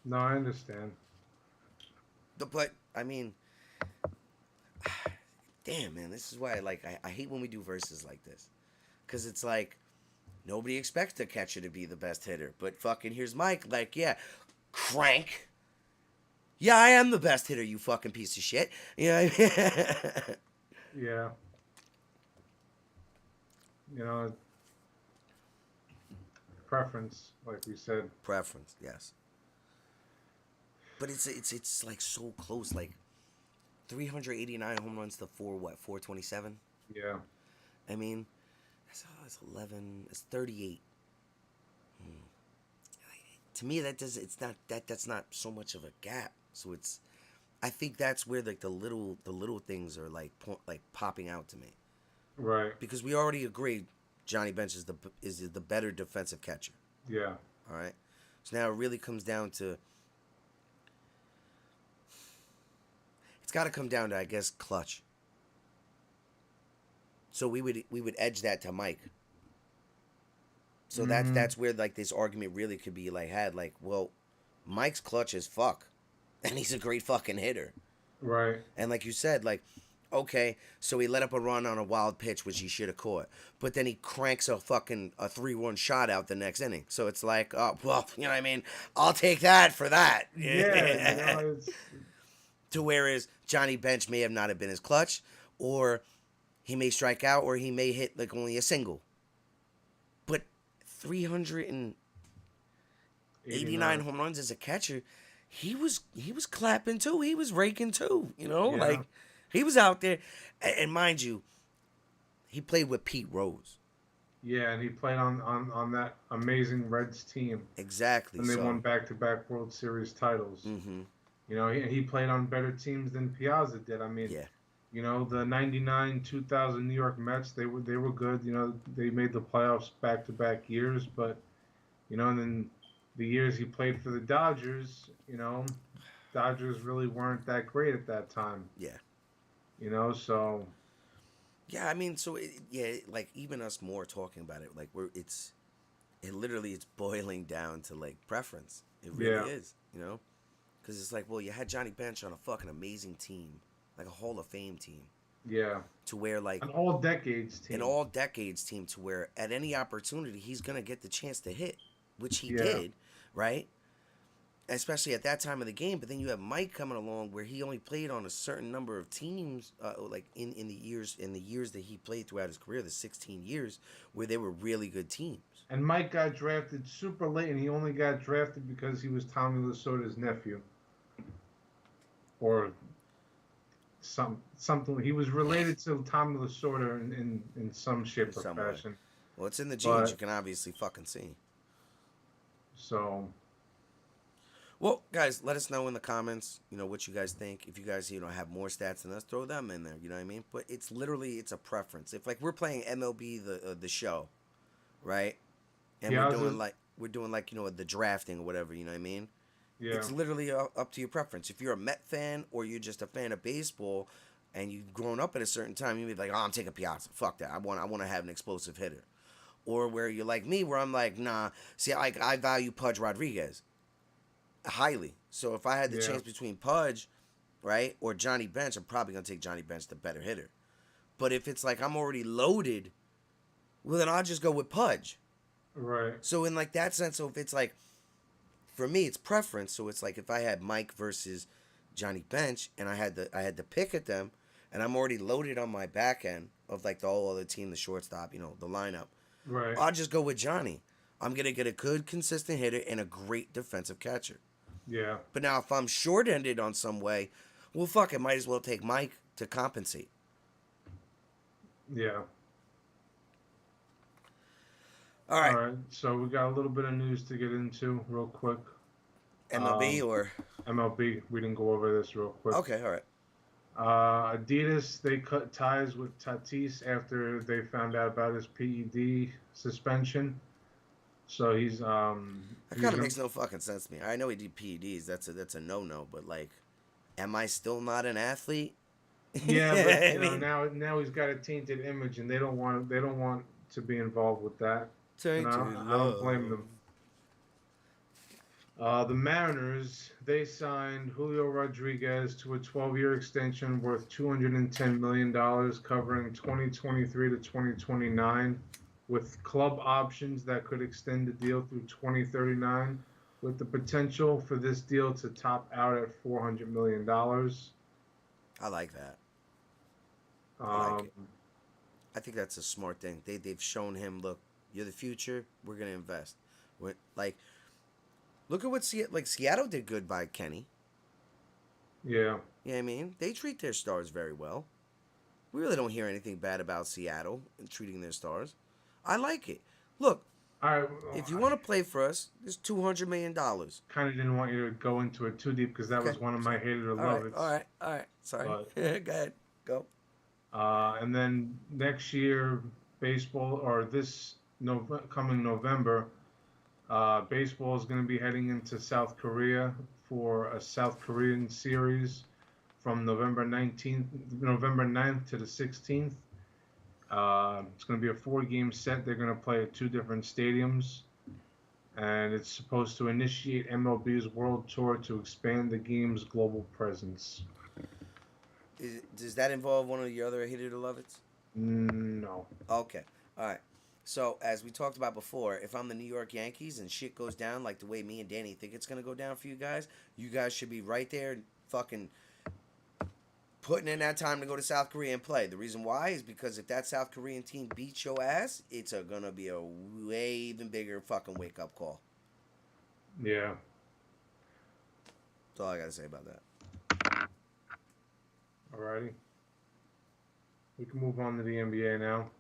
No, I understand. but I mean, damn man, this is why I hate when we do verses like this, because it's like nobody expects the catcher to be the best hitter, but fucking here's Mike, like yeah, crank. Yeah, I am the best hitter, you fucking piece of shit. Yeah, Yeah, you know, preference, like we said. preference, yes. But it's like so close, like 389 home runs to 427. Yeah, I mean, that's 11. It's 38. To me, it's not that's not so much of a gap. So I think that's where like the little things are like popping out to me, right. because we already agreed Johnny Bench is the better defensive catcher. Yeah, All right, so now it really comes down to, it's got to come down to, I guess, clutch. So we would edge that to Mike. So mm-hmm. that's where like this argument really could be like had, like, well, Mike's clutch as fuck, and he's a great fucking hitter. Right. And like you said, like, okay, so he let up a run on a wild pitch which he should have caught, but then he cranks a 3-1 shot out the next inning. So it's like, oh well, you know what I mean? I'll take that for that. Yeah, it's To whereas Johnny Bench may have not have been as clutch, or he may strike out, or he may hit like only a single. But 389 89. home runs as a catcher, he was clapping too. He was raking too. Yeah. Like he was out there, and mind you, he played with Pete Rose. Yeah, and he played on that amazing Reds team, Exactly. and they So. won back-to-back World Series titles. Mm-hmm. He played on better teams than Piazza did. I mean, Yeah. the '99, 2000 New York Mets, they were good. They made the playoffs back-to-back years, but and then the years he played for the Dodgers, Dodgers really weren't that great at that time. Yeah. So Yeah, I mean, so like even us more talking about it, like it literally it's boiling down to like preference. It really Yeah, is, you know, because it's like, well, you had Johnny Bench on a fucking amazing team, like a Hall of Fame team, yeah. to where like An all decades an team. all decades team, to where at any opportunity he's gonna get the chance to hit, which he Yeah, did, right? Especially at that time of the game. But then you have Mike coming along, where he only played on a certain number of teams, like in the years that he played throughout his career, the 16 years, where they were really good teams. and Mike got drafted super late, and he only got drafted because he was Tommy Lasorda's nephew, or something. He was related to Tommy Lasorda in some In shape or some way. fashion. Well, it's in the genes. You But can obviously fucking see. so Well, guys, let us know in the comments, what you guys think. If you guys, have more stats than us, throw them in there. You know what I mean? But it's a preference. If like we're playing MLB the show, right? And Piazza, we're doing like the drafting or whatever. You know what I mean? yeah, It's literally up to your preference. If you're a Met fan or you're just a fan of baseball, and you've grown up at a certain time, you'd be like, oh, I'm taking Piazza. Fuck that. I want to have an explosive hitter. Or where you're like me, where I'm like, nah. See, I value Pudge Rodriguez highly. So if I had the yeah, chance between Pudge, right, or Johnny Bench, I'm probably gonna take Johnny Bench, the better hitter. But if it's like I'm already loaded, well then I'll just go with Pudge. right, So in like that sense, so if it's like for me, it's preference. So it's like if I had Mike versus Johnny Bench, and I had to pick at them, and I'm already loaded on my back end of like the whole other team, the shortstop, the lineup. right, I'll just go with Johnny. I'm gonna get a good, consistent hitter and a great defensive catcher. yeah, But now if I'm short-ended on some way, well, fuck it, might as well take Mike to compensate. yeah. All All right, right, so we got a little bit of news to get into real quick. MLB Um, or MLB, we didn't go over this real quick. okay, all right. Adidas, they cut ties with Tatis after they found out about his PED suspension. So That he's kind of gonna makes no fucking sense to me. I know he did PEDs. That's a no-no. But like, am I still not an athlete? yeah, but I mean, now he's got a tainted image, and they don't want to be involved with that, and I tainted don't, I don't blame love. them. The Mariners, they signed Julio Rodriguez to a 12-year extension worth $210 million, covering 2023 to 2029, with club options that could extend the deal through 2039, with the potential for this deal to top out at $400 million. I like that. I like Um, it. I think that's a smart thing. They've shown him, look, you're the future. We're gonna invest. Like, look at what Seattle did good by Kenny. yeah. You know what I mean? They treat their stars very well. We really don't hear anything bad about Seattle in treating their stars. I like it. Look, I if you want to play for us, there's $200 million. kind of didn't want you to go into it too deep because that Okay, was one of my sorry. hated or All love right, all it's. right, all right. Sorry. But Go ahead. Go. and then next year, baseball or this coming November, baseball is going to be heading into South Korea for a South Korean series from November 9th to the 16th. It's going to be a 4-game set. They're going to play at 2 different stadiums. And it's supposed to initiate MLB's World Tour to expand the game's global presence. Does that involve one of your other hated or love it's? No. Okay. All right. So, as we talked about before, if I'm the New York Yankees and shit goes down like the way me and Danny think it's going to go down for you guys should be right there fucking putting in that time to go to South Korea and play. The reason why is because if that South Korean team beats your ass, it's going to be a way even bigger fucking wake-up call. Yeah. That's all I got to say about that. Alrighty. We can move on to the NBA now,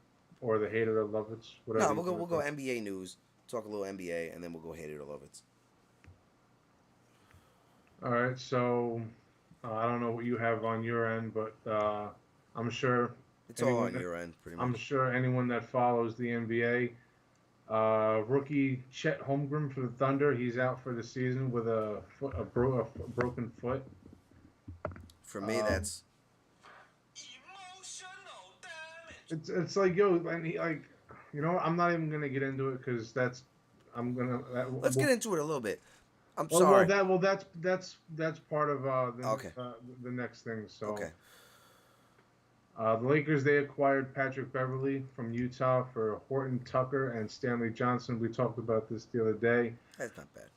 or the hate it or love it, whatever. No, you we'll wanna go do. NBA news, talk a little NBA, and then we'll go hate it or love it. All right. So I don't know what you have on your end, but I'm sure It's all anyone on that, your end, pretty I'm much. sure anyone that follows the NBA, rookie Chet Holmgren for the Thunder, he's out for the season with a broken foot. For me, Um, that's Emotional damage. It's like yo, and he like, you know, what? I'm not even gonna get into it because I'm gonna. Let's get into it a little bit. I'm Well, well, sorry. that well, that's part of Okay. the next thing. So Okay. the Lakers they acquired Patrick Beverly from Utah for Horton Tucker and Stanley Johnson. We talked about this the other day. That's not bad.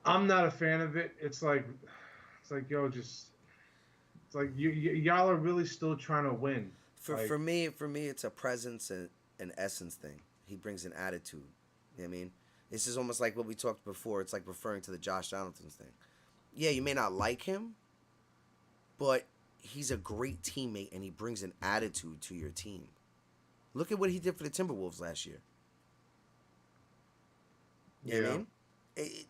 I'm not a fan of it. It's like yo, just it's like y'all are really still trying to win. For Like me, it's a presence and an essence thing. He brings an attitude. You know what I mean? This is almost like what we talked before. It's like referring to the Josh Donaldson's thing. Yeah, you may not like him, but he's a great teammate and he brings an attitude to your team. Look at what he did for the Timberwolves last year. You know what I yeah, mean? It,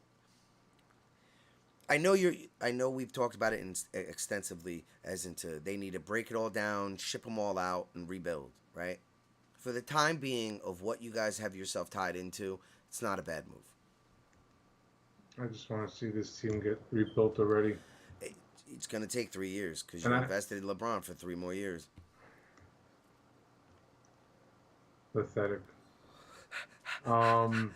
I know you're. I know we've talked about it extensively, as into they need to break it all down, ship them all out, and rebuild. Right? For the time being of what you guys have yourself tied into, it's not a bad move. I just want to see this team get rebuilt already. It, it's gonna take 3 years because And you I invested in LeBron for 3 more years. pathetic. Um,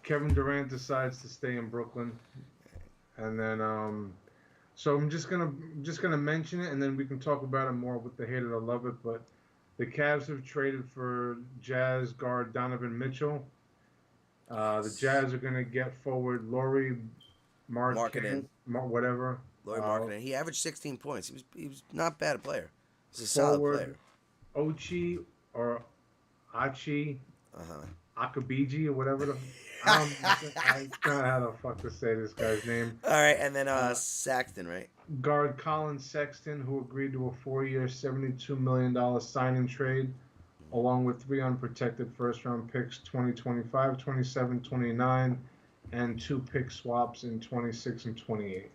Kevin Durant decides to stay in Brooklyn, and then so I'm just gonna mention it, and then we can talk about it more with the hate it or love it. But the Cavs have traded for Jazz guard Donovan Mitchell. The Yes. Jazz are gonna get forward Laurie Marketing, Marquez, whatever. Laurie Uh, Marketing. He averaged 16 points. He was not a bad player. He's a solid Forward player. Ochi or Achi Uh huh. Akabiji or whatever the I don't know how the fuck to say this guy's name. All right, and then Uh, Saxton, right? Guard Colin Sexton, who agreed to a 4-year, $72 million sign and trade, along with three unprotected first round picks 2025, 27, 29, and two pick swaps in 26 and 28.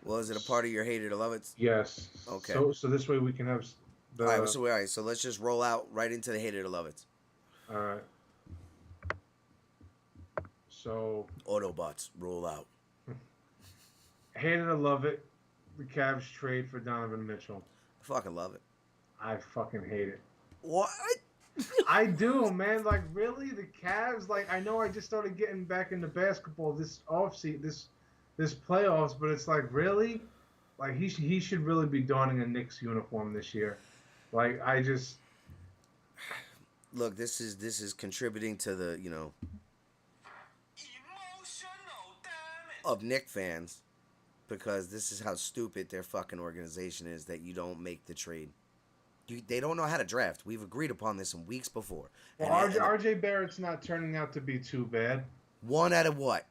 Well, is it a part of your hate it or love it? Yes. Okay. So this way we can have All right. the. So all right. So let's just roll out right into the hate it or love it. All right. So Autobots roll out. hate it or love it, the Cavs trade for Donovan Mitchell. I fucking love it. I fucking hate it. What? I do, man. Like, really, the Cavs. Like, I know I just started getting back into basketball this offseason, this playoffs, but it's like, really, like he should really be donning a Knicks uniform this year. Like, I just Look, this is contributing to the Emotional damage. of Knick fans because this is how stupid their fucking organization is that you don't make the trade. They don't know how to draft. We've agreed upon this in weeks before. well, And RJ Barrett's not turning out to be too bad. one out of what?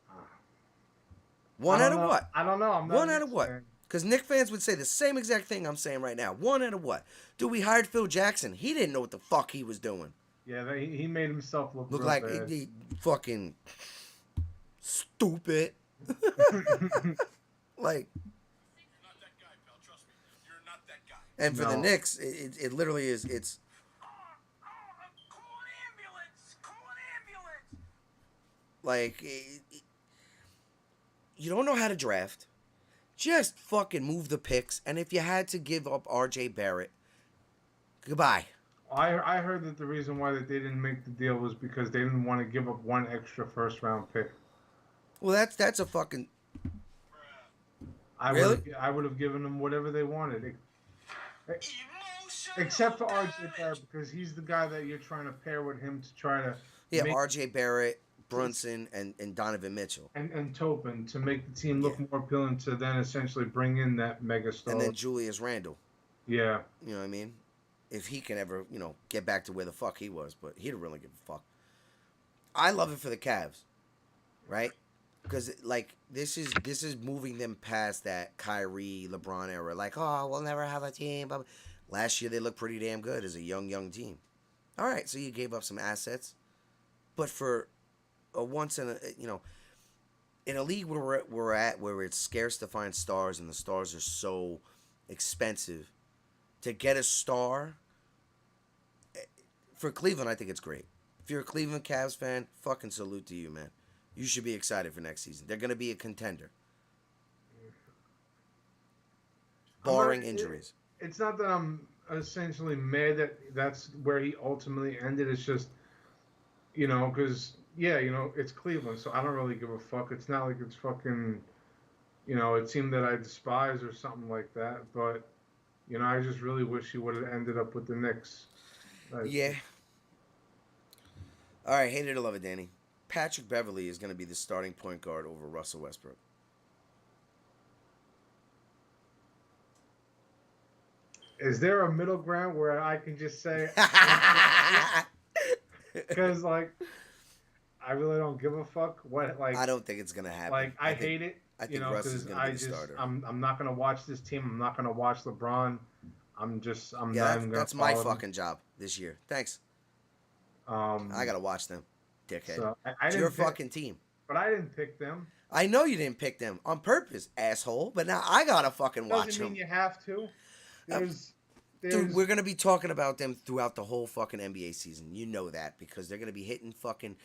I One don't out of know. what? I don't know. I'm not One a out Knicks of what? fan. Because Knick fans would say the same exact thing I'm saying right now. One out of what? Dude, we hired Phil Jackson. He didn't know what the fuck he was doing. Yeah, he made himself look Look real like bad. he fucking stupid. Like, You're not that guy, pal. Trust me. You're not that guy. and for the No. Knicks, it literally is. It's Call an ambulance! Call an ambulance! like you don't know how to draft. Just fucking move the picks. And if you had to give up R.J. Barrett, goodbye. I heard that the reason why that they didn't make the deal was because they didn't want to give up one extra first round pick. Well, that's a fucking. I Really? would I would have given them whatever they wanted, Emotional except for RJ damage. Barrett because he's the guy that you're trying to pair with him to try to Yeah, make R.J. Barrett, Brunson, and Donovan Mitchell. and Topin to make the team look Yeah. more appealing to then essentially bring in that megastar. And then Julius Randle. Yeah, You know what I mean? If he can ever, get back to where the fuck he was, but he didn't really give a fuck. I love it for the Cavs, right? Because like this is moving them past that Kyrie, LeBron era. Like, oh, we'll never have a team. Blah, blah. Last year they looked pretty damn good as a young team. All right, so you gave up some assets, but for a once in a in a league where we're at where it's scarce to find stars and the stars are so expensive, to get a star for Cleveland, I think it's great. If you're a Cleveland Cavs fan, fucking salute to you, man. You should be excited for next season. They're gonna be a contender, I'm not- barring injuries. it's not that I'm essentially mad that that's where he ultimately ended. It's just, because yeah, it's Cleveland, so I don't really give a fuck. It's not like it's fucking, a team that I despise or something like that. But I just really wish he would have ended up with the Knicks. Yeah. All right, hate it or love it, Danny. Patrick Beverly is going to be the starting point guard over Russell Westbrook. Is there a middle ground where I can just say, because like I really don't give a fuck what I don't think it's going to happen. like I hate it, I think Russ is because going to be the starter. I'm not gonna watch this team. I'm not gonna watch LeBron. I'm Yeah, not even gonna that's my follow them. fucking job this year. Thanks. I got to watch them, dickhead. So I It's didn't your pick, fucking team. but I didn't pick them. I know you didn't pick them on purpose, asshole, but now I got to fucking watch Doesn't mean them. you have to. There's Dude, we're going to be talking about them throughout the whole fucking NBA season. You know that because they're going to be hitting fucking...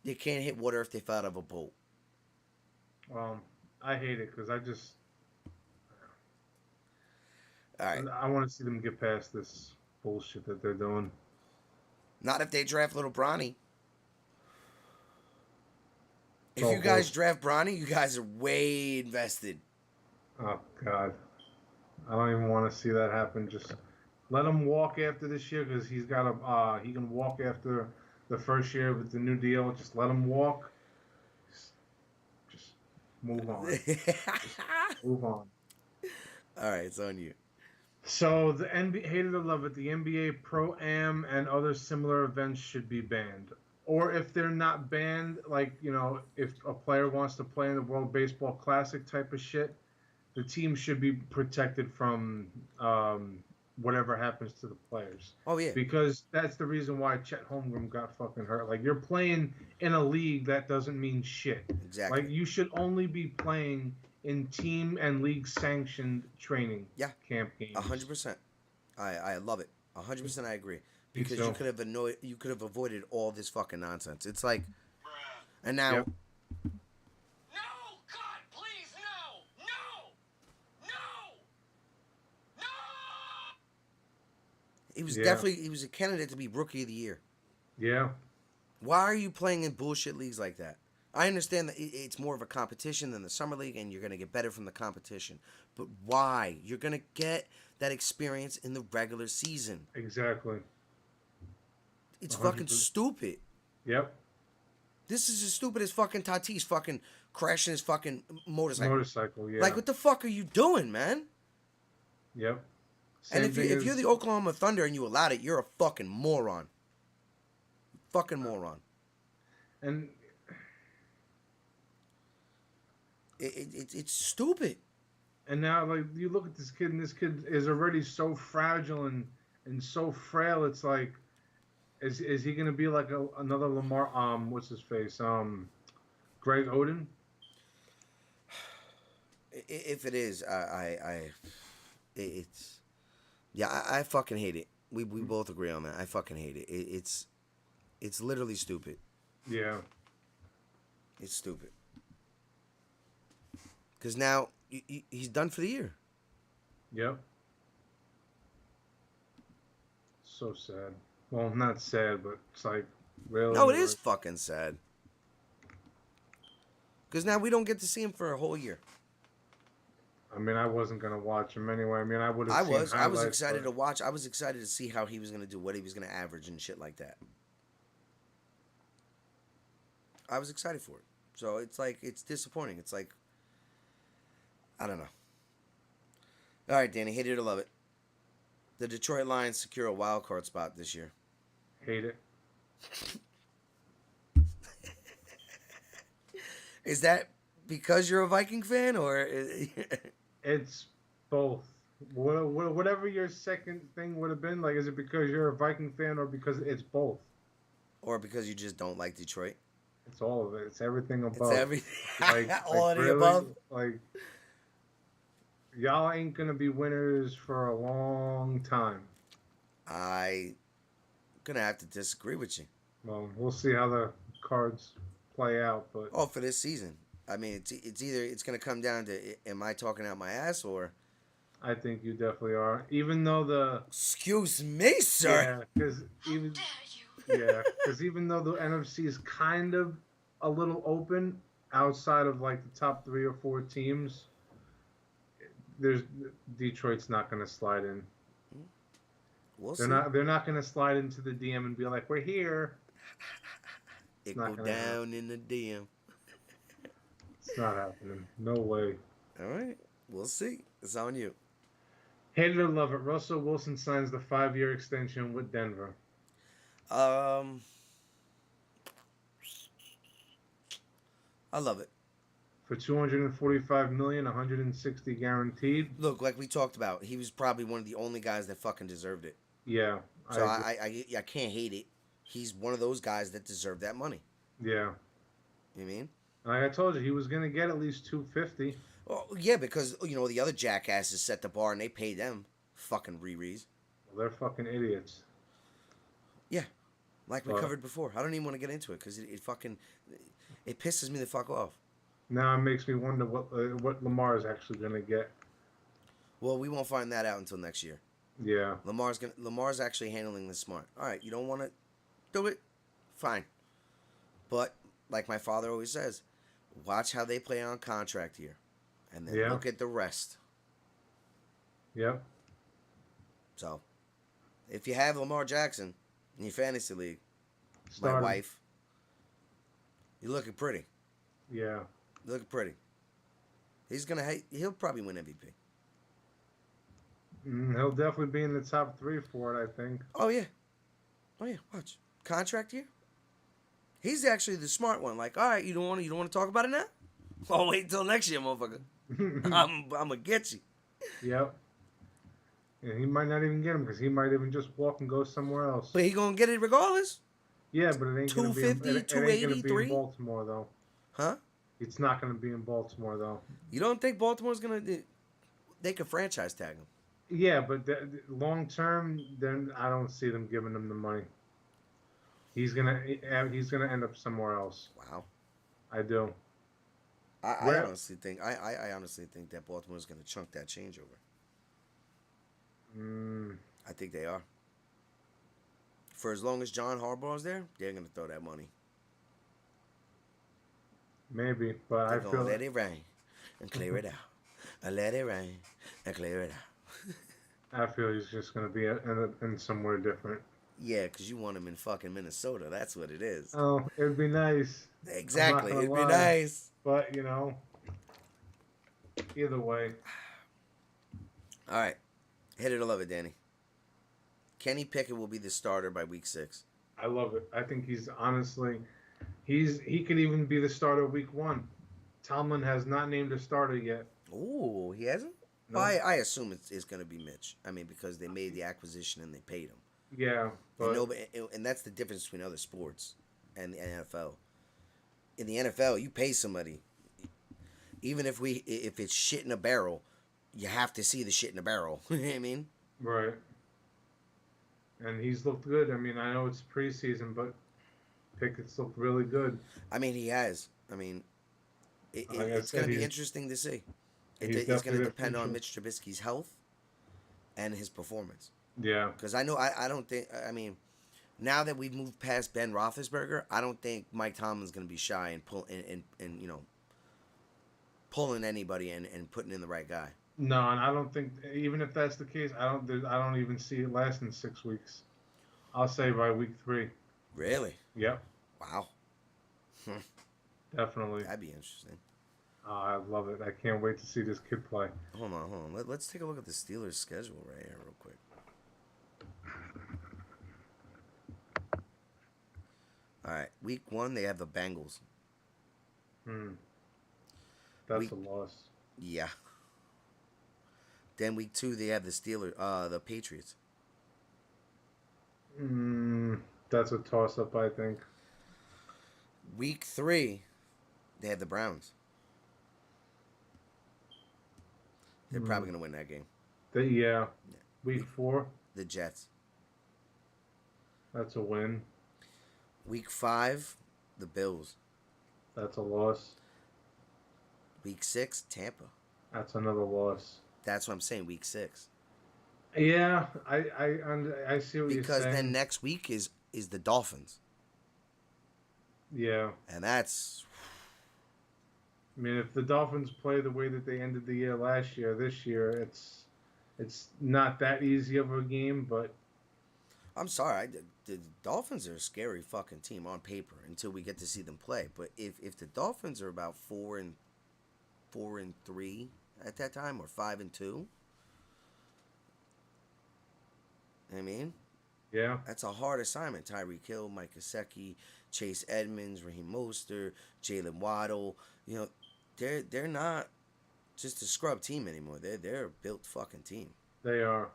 They can't hit water if they fell out of a boat. I hate it because All right. I want to see them get past this bullshit that they're doing. Not if they draft little Bronny. If Oh, you guys draft Bronny, you guys are way invested. Oh God, I don't even want to see that happen. Just let him walk after this year because he's got a he can walk after the first year with the new deal. Just let him walk. Just move on. Move on. All right, it's on you. So the NBA, hate it or love it, the NBA Pro Am and other similar events should be banned. Or if they're not banned, like if a player wants to play in the World Baseball Classic type of shit, the team should be protected from whatever happens to the players. Oh, yeah. Because that's the reason why Chet Holmgren got fucking hurt. Like you're playing in a league that doesn't mean shit. Exactly. Like you should only be playing in team and league sanctioned training camp games. 100%. I love it. 100% I agree. Because so. you could have avoided all this fucking nonsense. It's like, Bruh. and now, Yep. No! God, please, no! No! No! No! he was Yeah. he was a candidate to be Rookie of the Year. Yeah. Why are you playing in bullshit leagues like that? I understand that it's more of a competition than the summer league, and you're going to get better from the competition. But why? You're going to get that experience in the regular season. Exactly. It's 100%. fucking stupid. Yep. This is as stupid as fucking Tatis fucking crashing his fucking motorcycle. Yeah. Like, what the fuck are you doing, man? Yep. And if you're the Oklahoma Thunder and you allowed it, you're a fucking moron. Fucking moron. And it's stupid. And now, like, you look at this kid, and this kid is already so fragile and so frail. It's like, is he gonna be like another Lamar? What's his face? Greg Oden. If it is, it's yeah, I fucking hate it. We both agree on that. I fucking hate it. It's literally stupid. Yeah. It's stupid. Because now he's done for the year. Yep. So sad. Well, not sad, but it's like, really. No, it is fucking sad. Because now we don't get to see him for a whole year. I mean, I wasn't gonna watch him anyway. I mean, I would have. I was excited to watch. I was excited to see how he was gonna do, what he was gonna average and shit like that. I was excited for it. So it's like, it's disappointing. It's like, I don't know. All right, Danny, hate it or love it. The Detroit Lions secure a wild card spot this year. Hate it. Is that because you're a Viking fan, or? It's both. Whatever your second thing would have been, like, is it because you're a Viking fan or because it's both? Or because you just don't like Detroit? It's all of it. It's everything above. It's everything. All of the really, above? Like, y'all ain't going to be winners for a long time. I'm going to have to disagree with you. Well, we'll see how the cards play out. But Oh, for this season. I mean, it's either it's going to come down to, am I talking out my ass, or I think you definitely are. Even though the Excuse me, sir. because even though the NFC is kind of a little open outside of like the top 3 or 4 teams, there's Detroit's not going to slide in. We'll They're see. not. They're not going to slide into the DM and be like, "We're here." It not go gonna happen. down in the DM. It's not happening. No way. All right. We'll see. It's on you. Hate it or love it, Russell Wilson signs the 5-year extension with Denver Um, I love it. for 245 million, 160 guaranteed. Look, like we talked about, he was probably one of the only guys that fucking deserved it. Yeah, So agree. I can't hate it. He's one of those guys that deserve that money. Yeah. You know what I mean? Like I told you, he was gonna get at least 250. Well, yeah, because the other jackasses set the bar and they pay them fucking rerees. Well, they're fucking idiots. Yeah, like we But covered before. I don't even want to get into it because it pisses me the fuck off. now it makes me wonder what Lamar is actually gonna get. Well, we won't find that out until next year. Yeah. Lamar's actually handling this smart. All right, you don't want to do it, fine. But like my father always says, watch how they play on contract here, and then Yeah. look at the rest. Yep. So, if you have Lamar Jackson in your fantasy league, my Started. wife, you're looking pretty. Yeah. You're looking pretty. He'll probably win MVP. He'll definitely be in the top 3 for it, I think. Oh yeah, watch contract year. He's actually the smart one. Like, all right, you don't want to talk about it now. I'll wait until next year, motherfucker. I'm gonna get you. Yep. And he might not even get him because he might even just walk and go somewhere else. But he gonna get it regardless. Yeah, but it ain't gonna be. 250, It ain't gonna be in 283? Baltimore though. Huh? It's not gonna be in Baltimore though. You don't think Baltimore's gonna? They could franchise tag him. Yeah, but long term, then I don't see them giving him the money. He's gonna end up somewhere else. Wow. I do. I honestly think I honestly think that Baltimore's gonna chunk that changeover. I think they are. For as long as John Harbaugh's there, they're gonna throw that money. Maybe, but They're I gonna feel let it rain and clear it out. And let it rain and clear it out. he's just gonna be in somewhere different. Yeah, because you want him in fucking Minnesota. That's what it is. Oh, it'd be nice. Exactly. It'd be lie. nice. But either way. All right. Hit it or love it, Danny. Kenny Pickett will be the starter by week 6. I love it. I think he could even be the starter week 1. Tomlin has not named a starter yet. Ooh, he hasn't? No. Well, I assume it's going to be Mitch. I mean, because they made the acquisition and they paid him. Yeah, but And that's the difference between other sports and the NFL. In the NFL, you pay somebody, even if it's shit in a barrel, you have to see the shit in a barrel. You know what I mean? right. And he's looked good. I mean, I know it's preseason, but Pickett's looked really good. I mean, he has. I mean, Like I it's said, going to be interesting to see. he's It's going definitely to the depend on future. Mitch Trubisky's health and his performance. Yeah. Because I know I don't think, I mean, now that we've moved past Ben Roethlisberger, I don't think Mike Tomlin's going to be shy and pulling anybody and putting in the right guy. No, and I don't think even if that's the case, I don't even see it lasting 6 weeks. I'll say by week 3. Really? Yep. Wow. Definitely. That'd be interesting. I love it. I can't wait to see this kid play. Hold on. Let's take a look at the Steelers' schedule right here real quick. All right, week 1 they have the Bengals. That's a loss. Yeah. Then week 2 they have the Patriots. That's a toss-up, I think. Week 3 they have the Browns. They're probably gonna win that game. Yeah. Week 4, The Jets. that's a win. Week 5, the Bills. That's a loss. Week 6, Tampa. That's another loss. That's what I'm saying. Week 6. Yeah, I see what you're Because saying. then next week is the Dolphins, Yeah. and that's I mean, if the Dolphins play the way that they ended the year last year, this year it's not that easy of a game, but I'm sorry. The Dolphins are a scary fucking team on paper until we get to see them play. But if the Dolphins are about 4-3 at that time, or 5-2, I mean, yeah, that's a hard assignment. Tyreek Hill, Mike Gesicki, Chase Edmonds, Raheem Mostert, Jalen Waddle. You know, they're not just a scrub team anymore. They're a built fucking team. they are.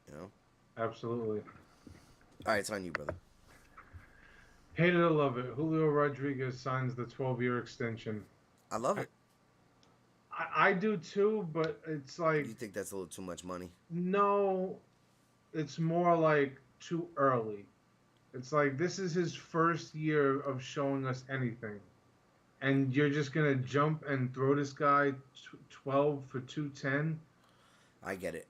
You know. Absolutely. All right, it's on you, brother. Hate it or love it. Julio Rodriguez signs the 12-year extension. I love it. I do too, but it's like, You think that's a little too much money? no, it's more like too early. It's like this is his first year of showing us anything. And you're just going to jump and throw this guy 12 for 210? I get it.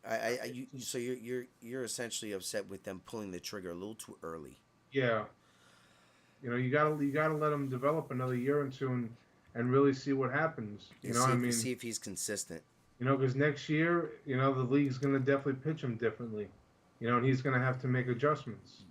So you're essentially upset with them pulling the trigger a little too early. Yeah. You know, you gotta let him develop another year or two and really see what happens. You know what I mean? See if he's consistent. You know, because next year, you know, the league's going to definitely pitch him differently. You know, and he's going to have to make adjustments.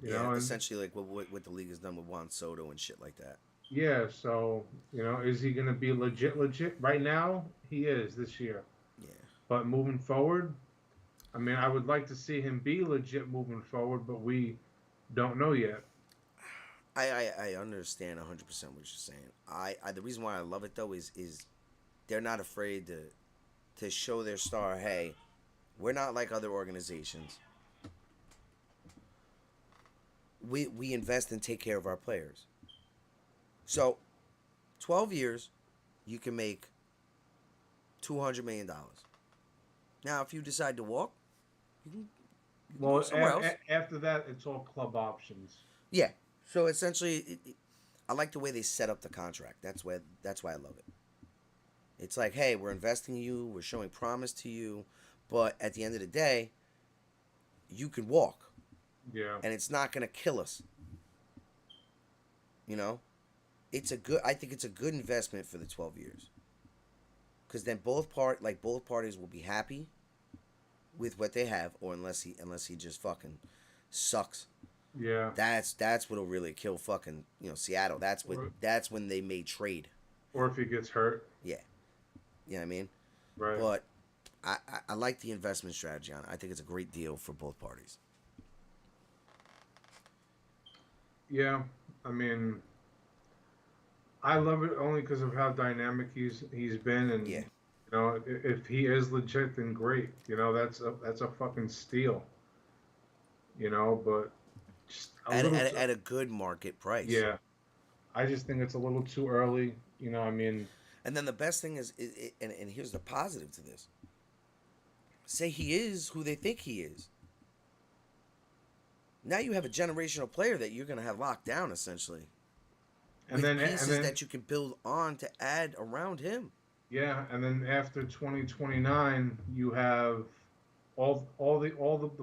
You know, and, essentially like what the league has done with Juan Soto and shit like that. yeah, so, you know, is he going to be legit? Right now, he is this year. Yeah. But moving forward, I mean, I would like to see him be legit moving forward, but we don't know yet. I understand 100% what you're saying. The reason why I love it though is they're not afraid to show their star, hey, we're not like other organizations. We invest and take care of our players. So, 12 years, you can make $200 million. Now, if you decide to walk, you can Well, go somewhere else. after that, it's all club options. Yeah. So essentially, I like the way they set up the contract. That's why I love it. It's like, hey, we're investing in you, we're showing promise to you, but at the end of the day, you can walk. Yeah. And it's not gonna kill us. You know? I think it's a good investment for the 12 years. Because then both parties will be happy with what they have, or unless he just fucking sucks. Yeah. That's what'll really kill fucking, Seattle. That's when they may trade. Or if he gets hurt. Yeah. You know what I mean? Right. But I like the investment strategy on it. I think it's a great deal for both parties. Yeah. I mean, I love it only because of how dynamic he's been, and Yeah. you know, if he is legit, then great. You know, that's a fucking steal. You know, but just At a good market price. yeah, I just think it's a little too early. You know, I mean, And then the best thing is and here's the positive to this. Say he is who they think he is. Now you have a generational player that you're going to have locked down, essentially. and with then pieces that you can build on to add around him. yeah, and then after 2029, you have all the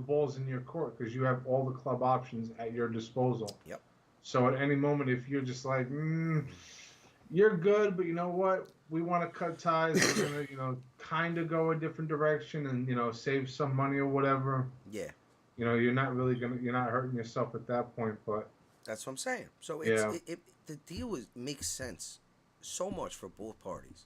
balls in your court because you have all the club options at your disposal. Yep. So at any moment, if you're just like, you're good, but you know what? We want to cut ties. We're gonna, kind of go a different direction and save some money or whatever. Yeah. You're not hurting yourself at that point. But That's what I'm saying. So Yeah. the deal makes sense so much for both parties.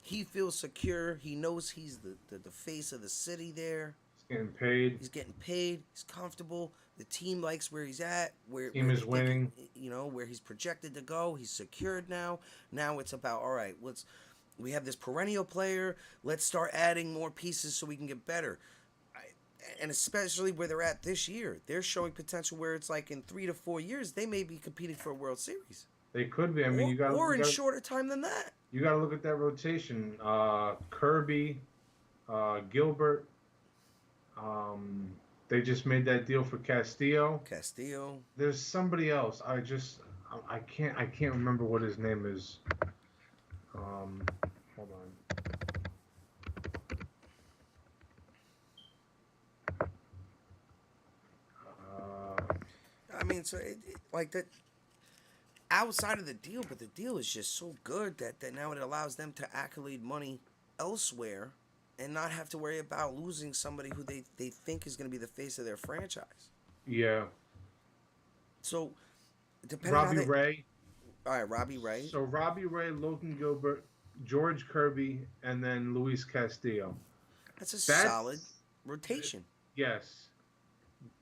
He feels secure. He knows he's the face of the city there. he's getting paid. He's getting paid. He's comfortable. The team likes where he's at. Team is winning. Where he's projected to go. He's secured now. Now it's about, all right, we have this perennial player. Let's start adding more pieces so we can get better. And especially where they're at this year. They're showing potential where it's like in 3 to 4 years, they may be competing for a World Series. They could be. I mean, or in shorter time than that. You got to look at that rotation. Kirby, Gilbert. They just made that deal for Castillo. There's somebody else. I can't remember what his name is. Hold on. I mean, so like that outside of the deal, but the deal is just so good that now it allows them to accolade money elsewhere and not have to worry about losing somebody who they think is going to be the face of their franchise. Yeah. So, depending on how Robbie they. Ray. All right, Robbie Ray. So Robbie Ray, Logan Gilbert, George Kirby, and then Luis Castillo. That's a solid That's rotation. yes,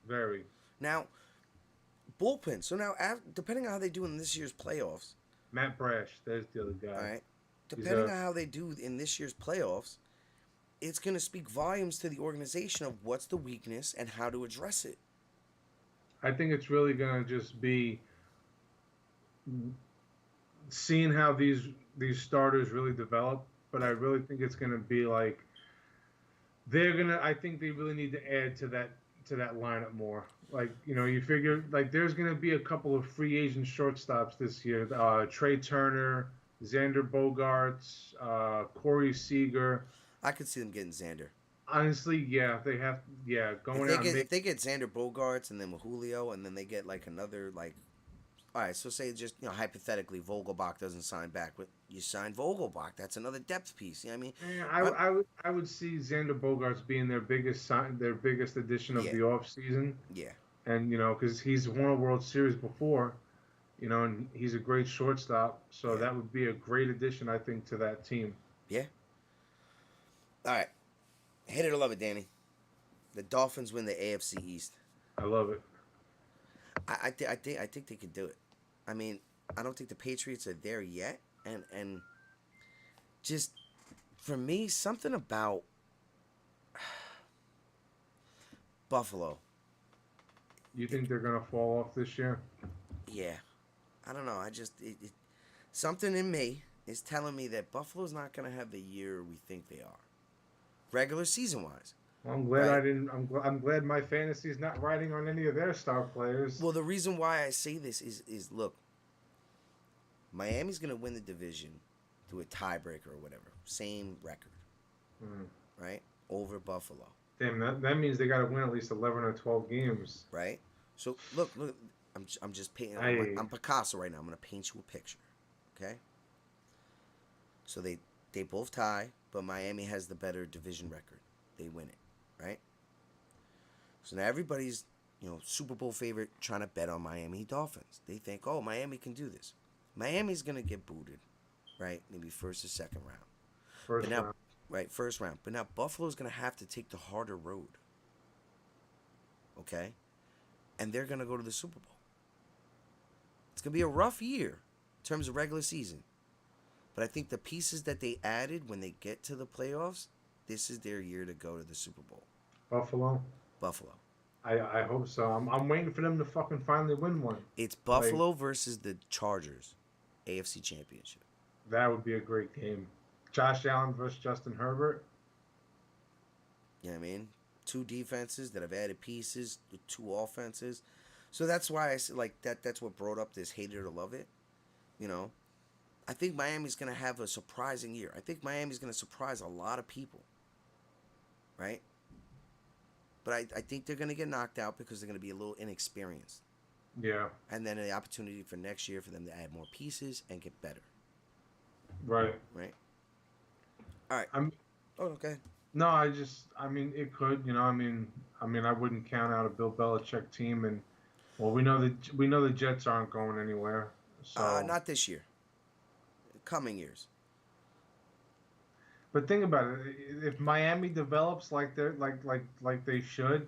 very. Now, bullpen. So now, depending on how they do in this year's playoffs, Matt Brash, there's the other guy. all right, He's depending on how they do in this year's playoffs, it's going to speak volumes to the organization of what's the weakness and how to address it. I think it's really gonna just be seeing how these starters really develop. But I really think it's gonna be like they're gonna. I think they really need to add to that lineup more. Like you figure like there's gonna be a couple of free agent shortstops this year. Trey Turner, Xander Bogaerts, Corey Seager. I could see them getting Xander. Honestly, yeah, they have. Yeah, going out. If they get Xander Bogarts and then Julio, and then they get like another like. All right, so say just hypothetically Vogelbach doesn't sign back, but you sign Vogelbach. That's another depth piece. You know what I mean? Yeah, I would see Xander Bogaerts being their biggest addition of Yeah. the offseason. Yeah. And because he's won a World Series before, and he's a great shortstop, so Yeah. that would be a great addition, I think, to that team. Yeah. All right. Hit it or love it, Danny. The Dolphins win the AFC East. I love it. I think they could do it. I mean, I don't think the Patriots are there yet, and just for me, something about Buffalo. You think they're gonna fall off this year? Yeah, I don't know. I just something in me is telling me that Buffalo's not gonna have the year we think they are, regular season wise. Well, I'm glad Right. I didn't. I'm glad my fantasy's not riding on any of their star players. Well, the reason why I say this is look, Miami's gonna win the division through a tiebreaker or whatever, same record, Mm. right? Over Buffalo, Damn, that means they got to win at least 11 or 12 games. right? So look, I'm just painting. I'm Picasso right now. I'm gonna paint you a picture, okay? So they both tie, but Miami has the better division record. They win it, right? So now everybody's Super Bowl favorite trying to bet on Miami Dolphins. They think, oh, Miami can do this. Miami's gonna get booted, right? Maybe first or second round. First But now, round. right, first round. But now Buffalo's gonna have to take the harder road. Okay? And they're gonna go to the Super Bowl. It's gonna be a rough year in terms of regular season. But I think the pieces that they added when they get to the playoffs, this is their year to go to the Super Bowl. Buffalo. Buffalo. I hope so. I'm waiting for them to fucking finally win one. It's Buffalo versus the Chargers, AFC Championship. That would be a great game. Josh Allen versus Justin Herbert. You know what I mean? Two defenses that have added pieces, two offenses. So that's why I said that's what brought up this hate it or love it. I think Miami's going to have a surprising year. I think Miami's going to surprise a lot of people. Right? But I think they're going to get knocked out because they're going to be a little inexperienced. Yeah. And then the opportunity for next year for them to add more pieces and get better. Right. Right? All right. Okay. No, I mean, it could, I wouldn't count out a Bill Belichick team, and we know the Jets aren't going anywhere. So Not this year. Coming years. But think about it: if Miami develops like they should,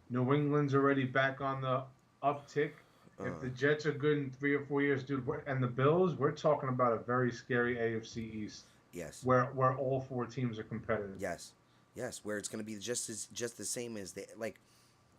New England's already back on the uptick. If the Jets are good in 3 or 4 years, dude, and the Bills, we're talking about a very scary AFC East. Yes. Where all 4 teams are competitive. Yes. Where it's going to be just the same as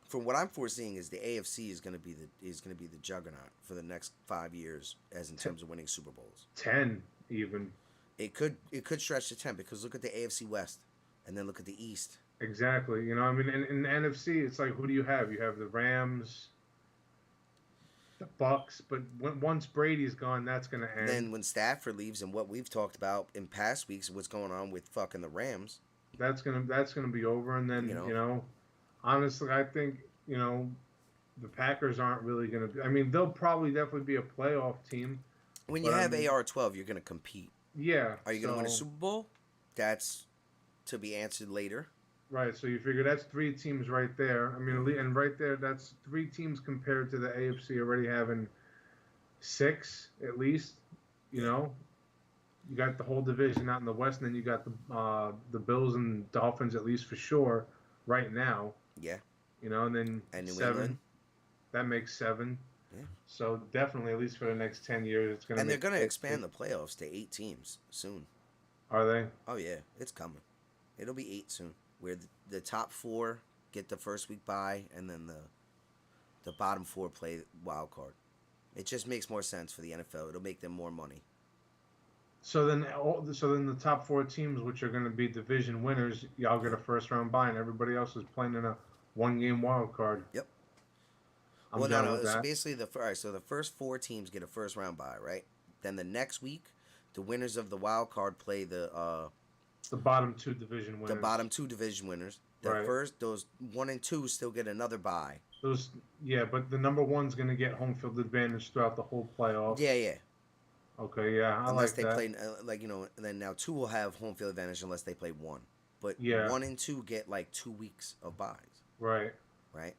from what I'm foreseeing is the AFC is going to be the juggernaut for the next 5 years as in terms of winning Super Bowls. 10 even. It could stretch to 10 because look at the AFC West and then look at the East. Exactly. In the NFC, it's like, who do you have? You have the Rams, the Bucks, but once Brady's gone, that's going to end. Then when Stafford leaves and what we've talked about in past weeks, what's going on with fucking the Rams. That's gonna be over, and then honestly, I think the Packers aren't really going to be. I mean, they'll probably definitely be a playoff team, When you but I have mean, AR-12, you're gonna compete. yeah. Are you gonna win a So Super Bowl? That's to be answered later. right, so you figure that's three teams right there. I mean, and right there, that's three teams compared to the AFC already having six at least. You Yeah. know, you got the whole division out in the West, and then you got the Bills and Dolphins at least for sure right now. Yeah. You know, and then And New seven. England. That makes seven. Yeah. So definitely, at least for the next 10 years, it's going to And they're make gonna six. expand the playoffs to 8 teams soon. Are they? Oh yeah, it's coming. It'll be 8 soon. Where the top 4 get the first week bye, and then the bottom 4 play wild card. It just makes more sense for the NFL. It'll make them more money. So then the top four teams, which are going to be division winners, y'all get a first round bye, and everybody else is playing in a 1 game wild card. Yep. I'm Well, down no. with So that. basically, so the first 4 teams get a first round bye, right? Then the next week, the winners of the wild card play The bottom two division winners. the bottom 2 division winners. The Right. first, those 1 and 2 still get another bye. Those, yeah, but the number one's going to get home field advantage throughout the whole playoffs. Yeah, yeah. Okay, yeah, I Unless like they that. play, and then now 2 will have home field advantage unless they play 1. But Yeah. 1 and 2 get like 2 weeks of byes, Right. right?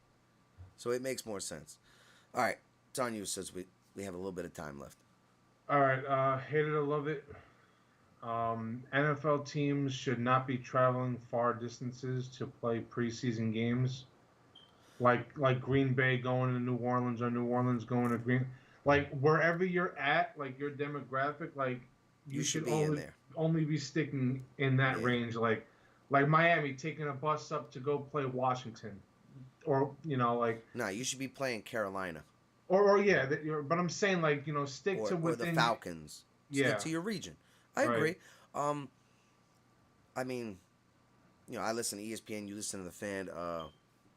So it makes more sense. All right, it's on you since we have a little bit of time left. All right, hate it or love it. NFL teams should not be traveling far distances to play preseason games. Like Green Bay going to New Orleans or New Orleans going to Green, like wherever you're at, like your demographic, like You you should should be in only there. only be sticking in that Yeah. range, like Miami taking a bus up to go play Washington, or like No, you should be playing Carolina or yeah, but I'm saying like stick to or the within Falcons. yeah Stick to your region. I right agree. I mean, I listen to ESPN. You listen to the Fan.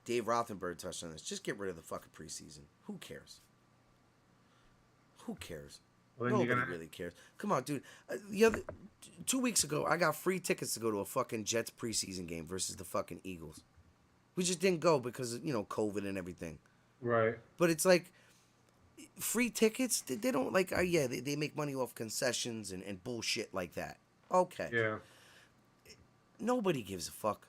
Dave Rothenberg touched on this. Just get rid of the fucking preseason. Who cares? Who cares? well, then Nobody you're gonna really cares. Come on, dude. The other 2 weeks ago, I got free tickets to go to a fucking Jets preseason game versus the fucking Eagles. We just didn't go because of, COVID and everything. right But it's like free tickets. They don't like. Yeah, they make money off concessions and bullshit like that. Okay. yeah Nobody gives a fuck.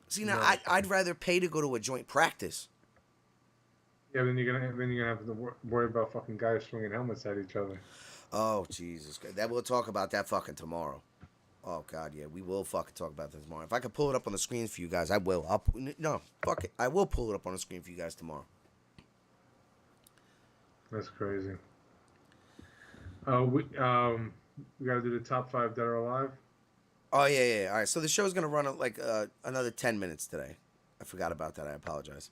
See, now No. I'd rather pay to go to a joint practice. yeah then you're gonna have to worry about fucking guys swinging helmets at each other. Oh Jesus, that we'll talk about that fucking tomorrow. Oh God, yeah, we will fucking talk about that tomorrow. If I can pull it up on the screen for you guys, I will. No, fuck it, I will pull it up on the screen for you guys tomorrow. That's crazy. We gotta do the top 5 dead or alive. Oh yeah. All right, so the show's gonna run like another 10 minutes today. I forgot about that. I apologize.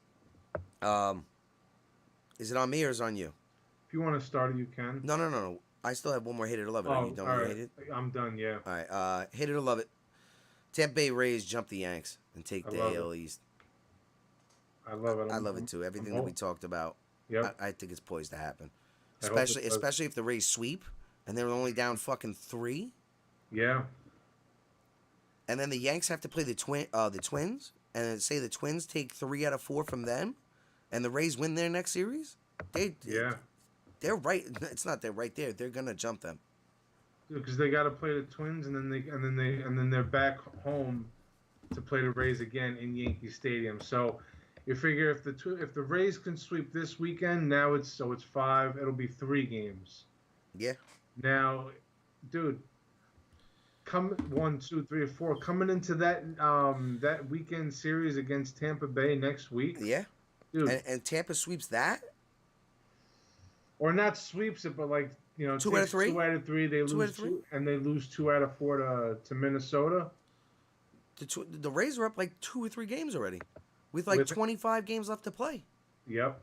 Is it on me or is it on you? If you want to start it, you can. No. I still have one more hit it or love it. Are you done all with right. hit it? I'm done. Yeah. All right, hit it or love it. Tampa Bay Rays jump the Yanks and take I the love AL it. East. I love it. I love it too. Everything that we talked about, Yep. I think it's poised to happen. I hope it does. Especially if the Rays sweep and they're only down fucking 3, Yeah. and then the Yanks have to play the Twins, and then say the Twins take 3 out of 4 from them, and the Rays win their next series. Yeah. They're right. It's not they're right there. They're gonna jump them. Because they got to play the Twins, and then they're back home to play the Rays again in Yankee Stadium. So you figure if the Rays can sweep this weekend, now it's 5. It'll be 3 games. Yeah. Now, dude, come 1, 2, 3, 4. Coming into that weekend series against Tampa Bay next week, Yeah. dude, And Tampa sweeps that. or not sweeps it, but 2 out of takes 3? 2 out of 3. They 2 out lose of 3? 2, and they lose 2 out of 4 to Minnesota. The Rays are up like 2 or 3 games already, with like With- 25 games left to play. Yep.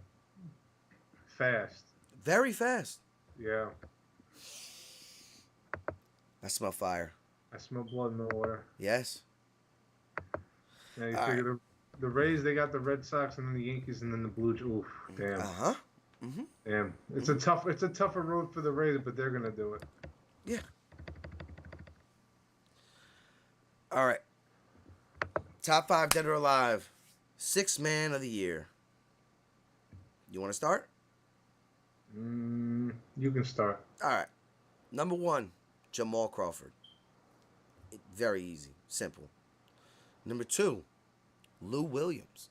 Fast. Very fast. Yeah. I smell fire. I smell blood in the water. Yes. Now you All figure the Rays, they got the Red Sox, and then the Yankees, and then the Blue Jays. Oof, damn. Uh-huh. Damn. It's a tougher road for the Rays, but they're gonna do it. Yeah. All right. Top 5 dead or alive. 6th man of the year. You want to start? You can start. All right. Number 1, Jamal Crawford. Very easy. Simple. Number 2, Lou Williams.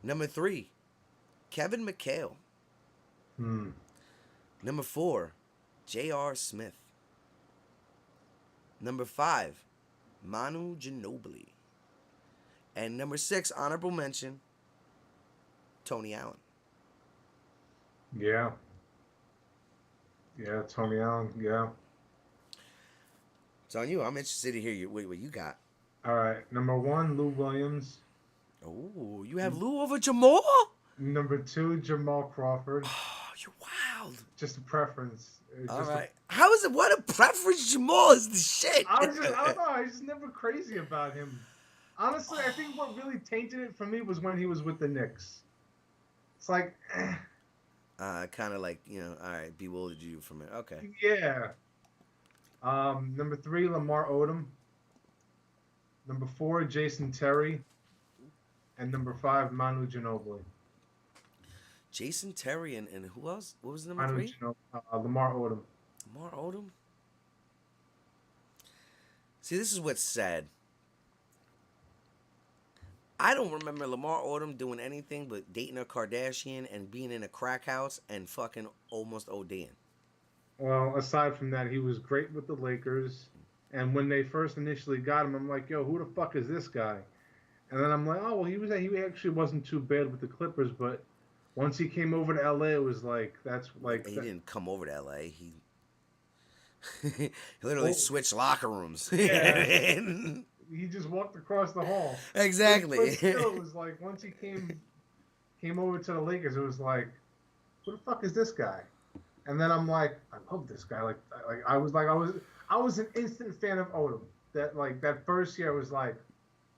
Number 3, Kevin McHale. Number 4, J.R. Smith. Number 5, Manu Ginobili. And number 6, honorable mention, Tony Allen. Yeah. Yeah, Tony Allen. Yeah. It's on you. I'm interested to hear what you got. All right. Number 1, Lou Williams. Oh, you have Lou over Jamal? Number 2, Jamal Crawford. Oh, you're wild. Just a preference. All right. How is it? What a preference. Jamal is the shit. I don't know. I was just never crazy about him. Honestly, I think what really tainted it for me was when he was with the Knicks. It's like, kind of like, all right, bewildered you from it. Okay. Yeah. Number 3, Lamar Odom. Number 4, Jason Terry. And number 5, Manu Ginobili. Jason Terry and who else? What was number Manu 3? Lamar Odom. Lamar Odom? See, this is what's sad. I don't remember Lamar Odom doing anything but dating a Kardashian and being in a crack house and fucking almost ODing. Well, aside from that, he was great with the Lakers. And when they first initially got him, I'm like, yo, who the fuck is this guy? And then I'm like, oh, well, he actually wasn't too bad with the Clippers, but once he came over to LA, it was like, that's like... He didn't come over to LA. He literally switched locker rooms. Yeah. He just walked across the hall. Exactly. But still, it was like, once he came over to the Lakers, it was like, who the fuck is this guy? And then I'm like, I love this guy. I was an instant fan of Odom. That first year, I was like,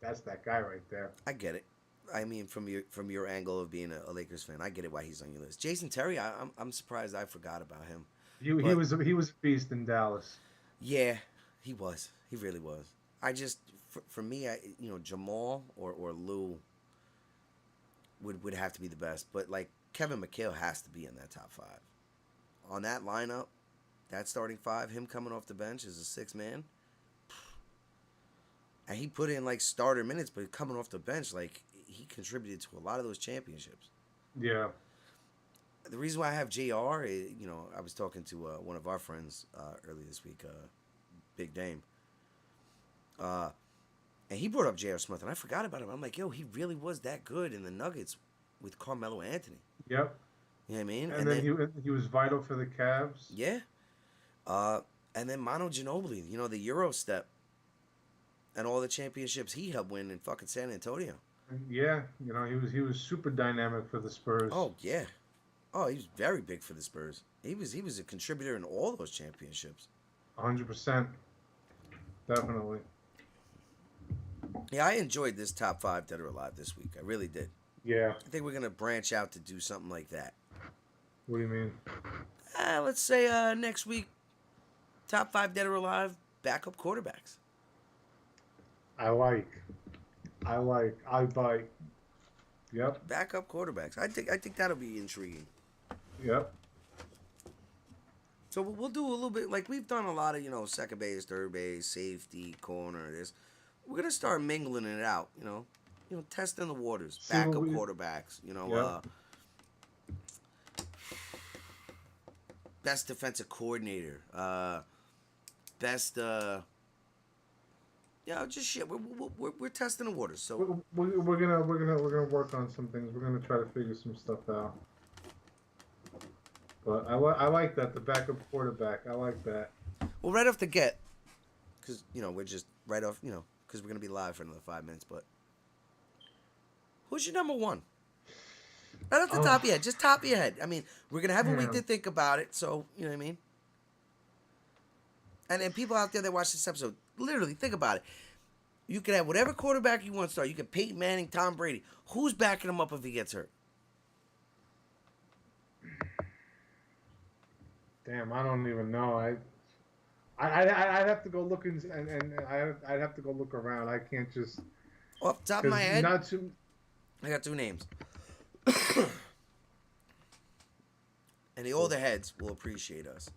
that's that guy right there. I get it. I mean, from your angle of being a Lakers fan, I get it why he's on your list. Jason Terry, I'm surprised I forgot about him. He was a beast in Dallas. Yeah, he was. He really was. I just for me, Jamal or Lou would have to be the best, but like Kevin McHale has to be in that top 5. On that lineup, that starting 5, him coming off the bench as a 6th man. And he put in like starter minutes, but coming off the bench, like he contributed to a lot of those championships. Yeah. The reason why I have JR is, I was talking to one of our friends earlier this week, Big Dame. And he brought up J.R. Smith, and I forgot about him. I'm like, yo, he really was that good in the Nuggets with Carmelo Anthony. Yep. You know what I mean? And then he was vital for the Cavs. Yeah. And then Manu Ginobili, the Euro step. And all the championships he helped win in fucking San Antonio. Yeah, he was super dynamic for the Spurs. Oh yeah, he was very big for the Spurs. He was a contributor in all those championships. 100%, definitely. Yeah, I enjoyed this top 5 Dead or Alive this week. I really did. Yeah. I think we're gonna branch out to do something like that. What do you mean? Let's say next week, top 5 Dead or Alive backup quarterbacks. I bite. Yep. Backup quarterbacks. I think that'll be intriguing. Yep. So we'll do a little bit like we've done a lot of second base, third base, safety, corner. We're gonna start mingling it out. Testing the waters. Backup quarterbacks. Yep. Best defensive coordinator. Best. Just shit. We're testing the waters. So we're gonna work on some things. We're gonna try to figure some stuff out. But I like that, the backup quarterback. I like that. Well, right off the get, because we're just right off. Because we're gonna be live for another 5 minutes. But who's your number 1? Right off the top of your head, just top of your head. I mean, we're gonna have a week to think about it. So you know what I mean. And then people out there that watch this episode, literally think about it. You can have whatever quarterback you want to start. You can Peyton Manning, Tom Brady. Who's backing him up if he gets hurt? Damn, I don't even know. I'd have to go look and I'd have to go look around. I can't just Off the top of my head, not too. I got 2 names. And the older heads will appreciate us.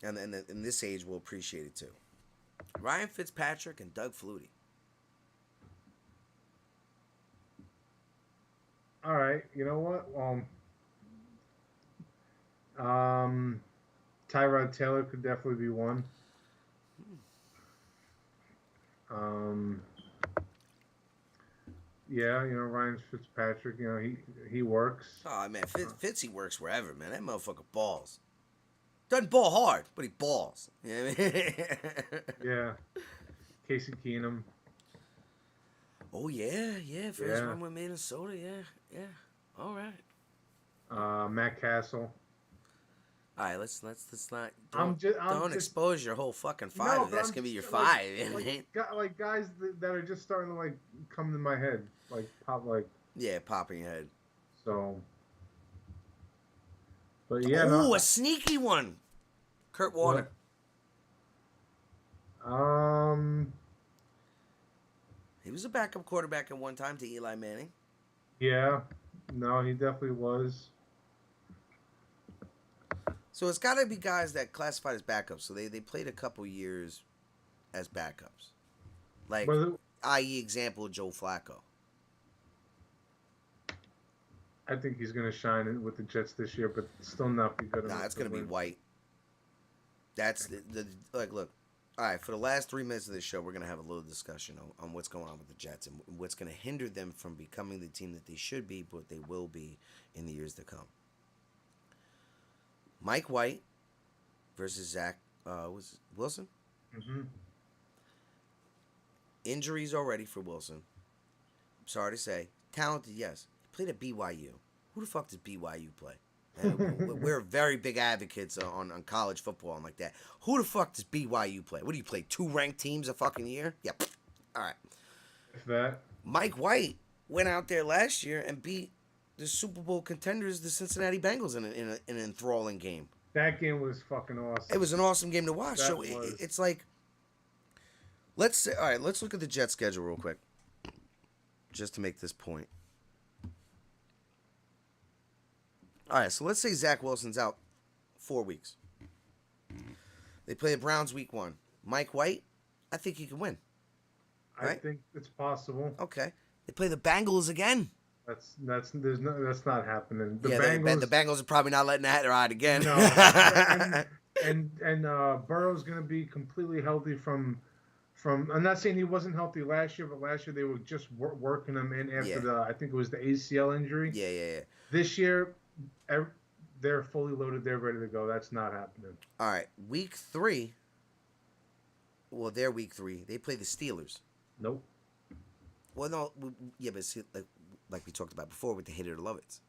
And in this age will appreciate it too. Ryan Fitzpatrick and Doug Flutie. All right. You know what? Tyrod Taylor could definitely be one. Um, yeah, Ryan Fitzpatrick. He works. Oh man, Fitzy works wherever, man. That motherfucker balls. Doesn't ball hard, but he balls. You know what I mean? Yeah, Casey Keenum. Oh yeah. First one with Minnesota, yeah. All right. Matt Castle. All right, let's not. I'm Don't just expose your whole fucking five. no, If that's I'm gonna be your just, five. like guys that are just starting to like come to my head, like pop, like Yeah, popping your head. so. But yeah, Ooh, no. a sneaky one. Kurt Warner. He was a backup quarterback at one time to Eli Manning. Yeah, no, he definitely was. So it's got to be guys that classified as backups. So they played a couple years as backups. Like, i.e. example, Joe Flacco. I think he's going to shine with the Jets this year, but still not be good enough. Nah, it's going to be White. That's the like, look. All right, for the last 3 minutes of this show, we're going to have a little discussion on what's going on with the Jets and what's going to hinder them from becoming the team that they should be, but they will be in the years to come. Mike White versus Zach Wilson. Mm-hmm. Injuries already for Wilson. I'm sorry to say. Talented, yes. He played at BYU. Who the fuck does BYU play? And we're very big advocates on college football and like that. Who the fuck does BYU play? What do you play? 2 ranked teams a fucking year? Yep. All right. If that. Mike White went out there last year and beat the Super Bowl contenders, the Cincinnati Bengals, in an enthralling game. That game was fucking awesome. It was an awesome game to watch. That So was. it's like, let's look at the Jets schedule real quick, just to make this point. All right, so let's say Zach Wilson's out 4 weeks. They play the Browns week 1. Mike White, I think he can win. I Right? think it's possible. Okay. They play the Bengals again. That's not happening. The Bengals are probably not letting that ride again. No. and Burrow's going to be completely healthy from. I'm not saying he wasn't healthy last year, but last year they were just working him in after I think it was the ACL injury. Yeah. This year, they're fully loaded. They're ready to go. That's not happening. All right, week 3. Well, they're week 3. They play the Steelers. Nope. Well, no, yeah, but see, like we talked about before with the hater love it.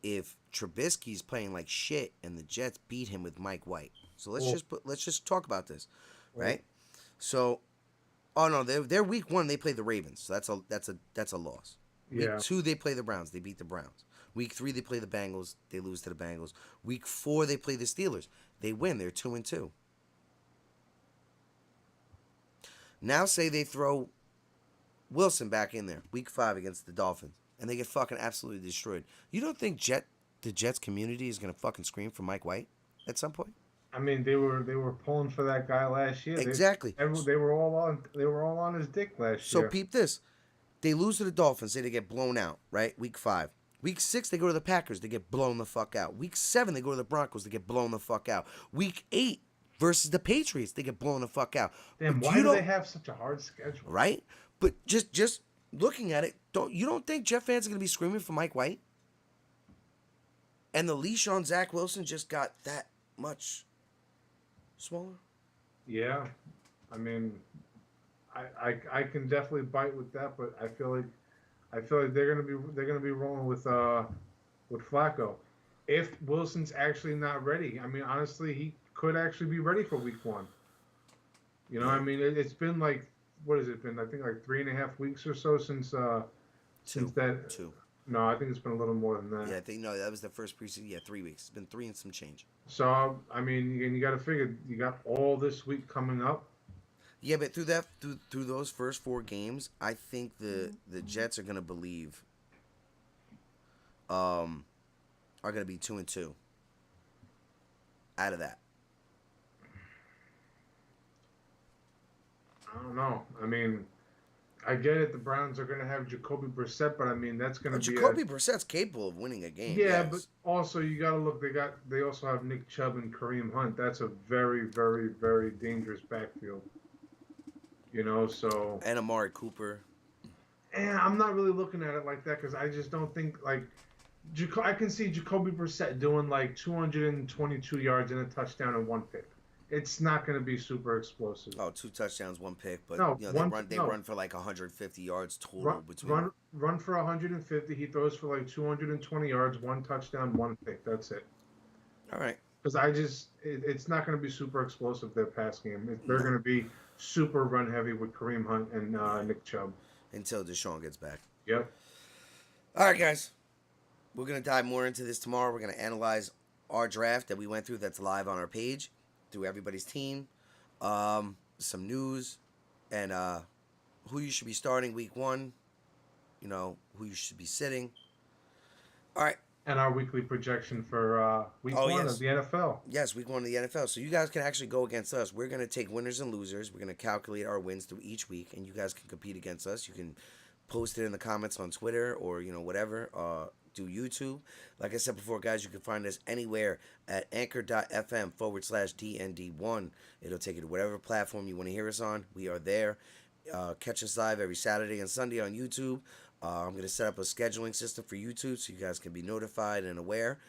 If Trubisky's playing like shit and the Jets beat him with Mike White, so let's just talk about this, right? So, oh no, they're week 1 they play the Ravens, so that's a loss. Week 2 they play the Browns, they beat the Browns. Week 3 they play the Bengals, they lose to the Bengals. Week 4 they play the Steelers, they win, they're 2-2. Now say they throw Wilson back in there, week 5 against the Dolphins, and they get fucking absolutely destroyed. You don't think the Jets community is gonna fucking scream for Mike White at some point? I mean, they were pulling for that guy last year. Exactly. They were all on his dick last year. So peep this: they lose to the Dolphins, say they get blown out, right? Week 5. Week 6 they go to the Packers, they get blown the fuck out. Week 7 they go to the Broncos, they get blown the fuck out. Week 8 versus the Patriots, they get blown the fuck out. Damn, why do they have such a hard schedule? Right? But just looking at it, you don't think Jet fans are going to be screaming for Mike White? And the leash on Zach Wilson just got that much smaller? Yeah. I mean, I can definitely bite with that, but I feel like they're gonna be rolling with Flacco. If Wilson's actually not ready, I mean, honestly, he could actually be ready for week 1. You know, I mean, it's been like, what has it been? I think like 3.5 weeks or so since that. 2. No, I think it's been a little more than that. Yeah, I think that was the first preseason. Yeah, 3 weeks. It's been 3 and some change. So I mean, you got to figure you got all this week coming up. Yeah, but through those first 4 games, I think the Jets are gonna believe are going to be 2-2 out of that. I don't know. I mean, I get it. The Browns are going to have Jacoby Brissett, but I mean that's going to be a Jacoby Brissett's capable of winning a game. yeah. But Yes. also you got to look. They also have Nick Chubb and Kareem Hunt. That's a very very very dangerous backfield. So And Amari Cooper. and I'm not really looking at it like that because I just don't think like I can see Jacoby Brissett doing like 222 yards and a touchdown and one pick. It's not going to be super explosive. Oh, 2 touchdowns, 1 pick, but No, they one run they no run for like 150 yards total run between. run for 150. He throws for like 220 yards, one touchdown, one pick. That's it. All right. Because it's not going to be super explosive their pass game. They're No. going to be super run heavy with Kareem Hunt and Nick Chubb. Until Deshaun gets back. Yep. All right, guys. We're going to dive more into this tomorrow. We're going to analyze our draft that we went through that's live on our page through everybody's team. Some news and who you should be starting week 1. Who you should be sitting. All right. And our weekly projection for week 1 yes. of the NFL. Yes, week 1 of the NFL. So you guys can actually go against us. We're going to take winners and losers. We're going to calculate our wins through each week, and you guys can compete against us. You can post it in the comments on Twitter or, whatever. Do YouTube. Like I said before, guys, you can find us anywhere at anchor.fm/DND1. It'll take you to whatever platform you want to hear us on. We are there. Catch us live every Saturday and Sunday on YouTube. I'm going to set up a scheduling system for YouTube so you guys can be notified and aware.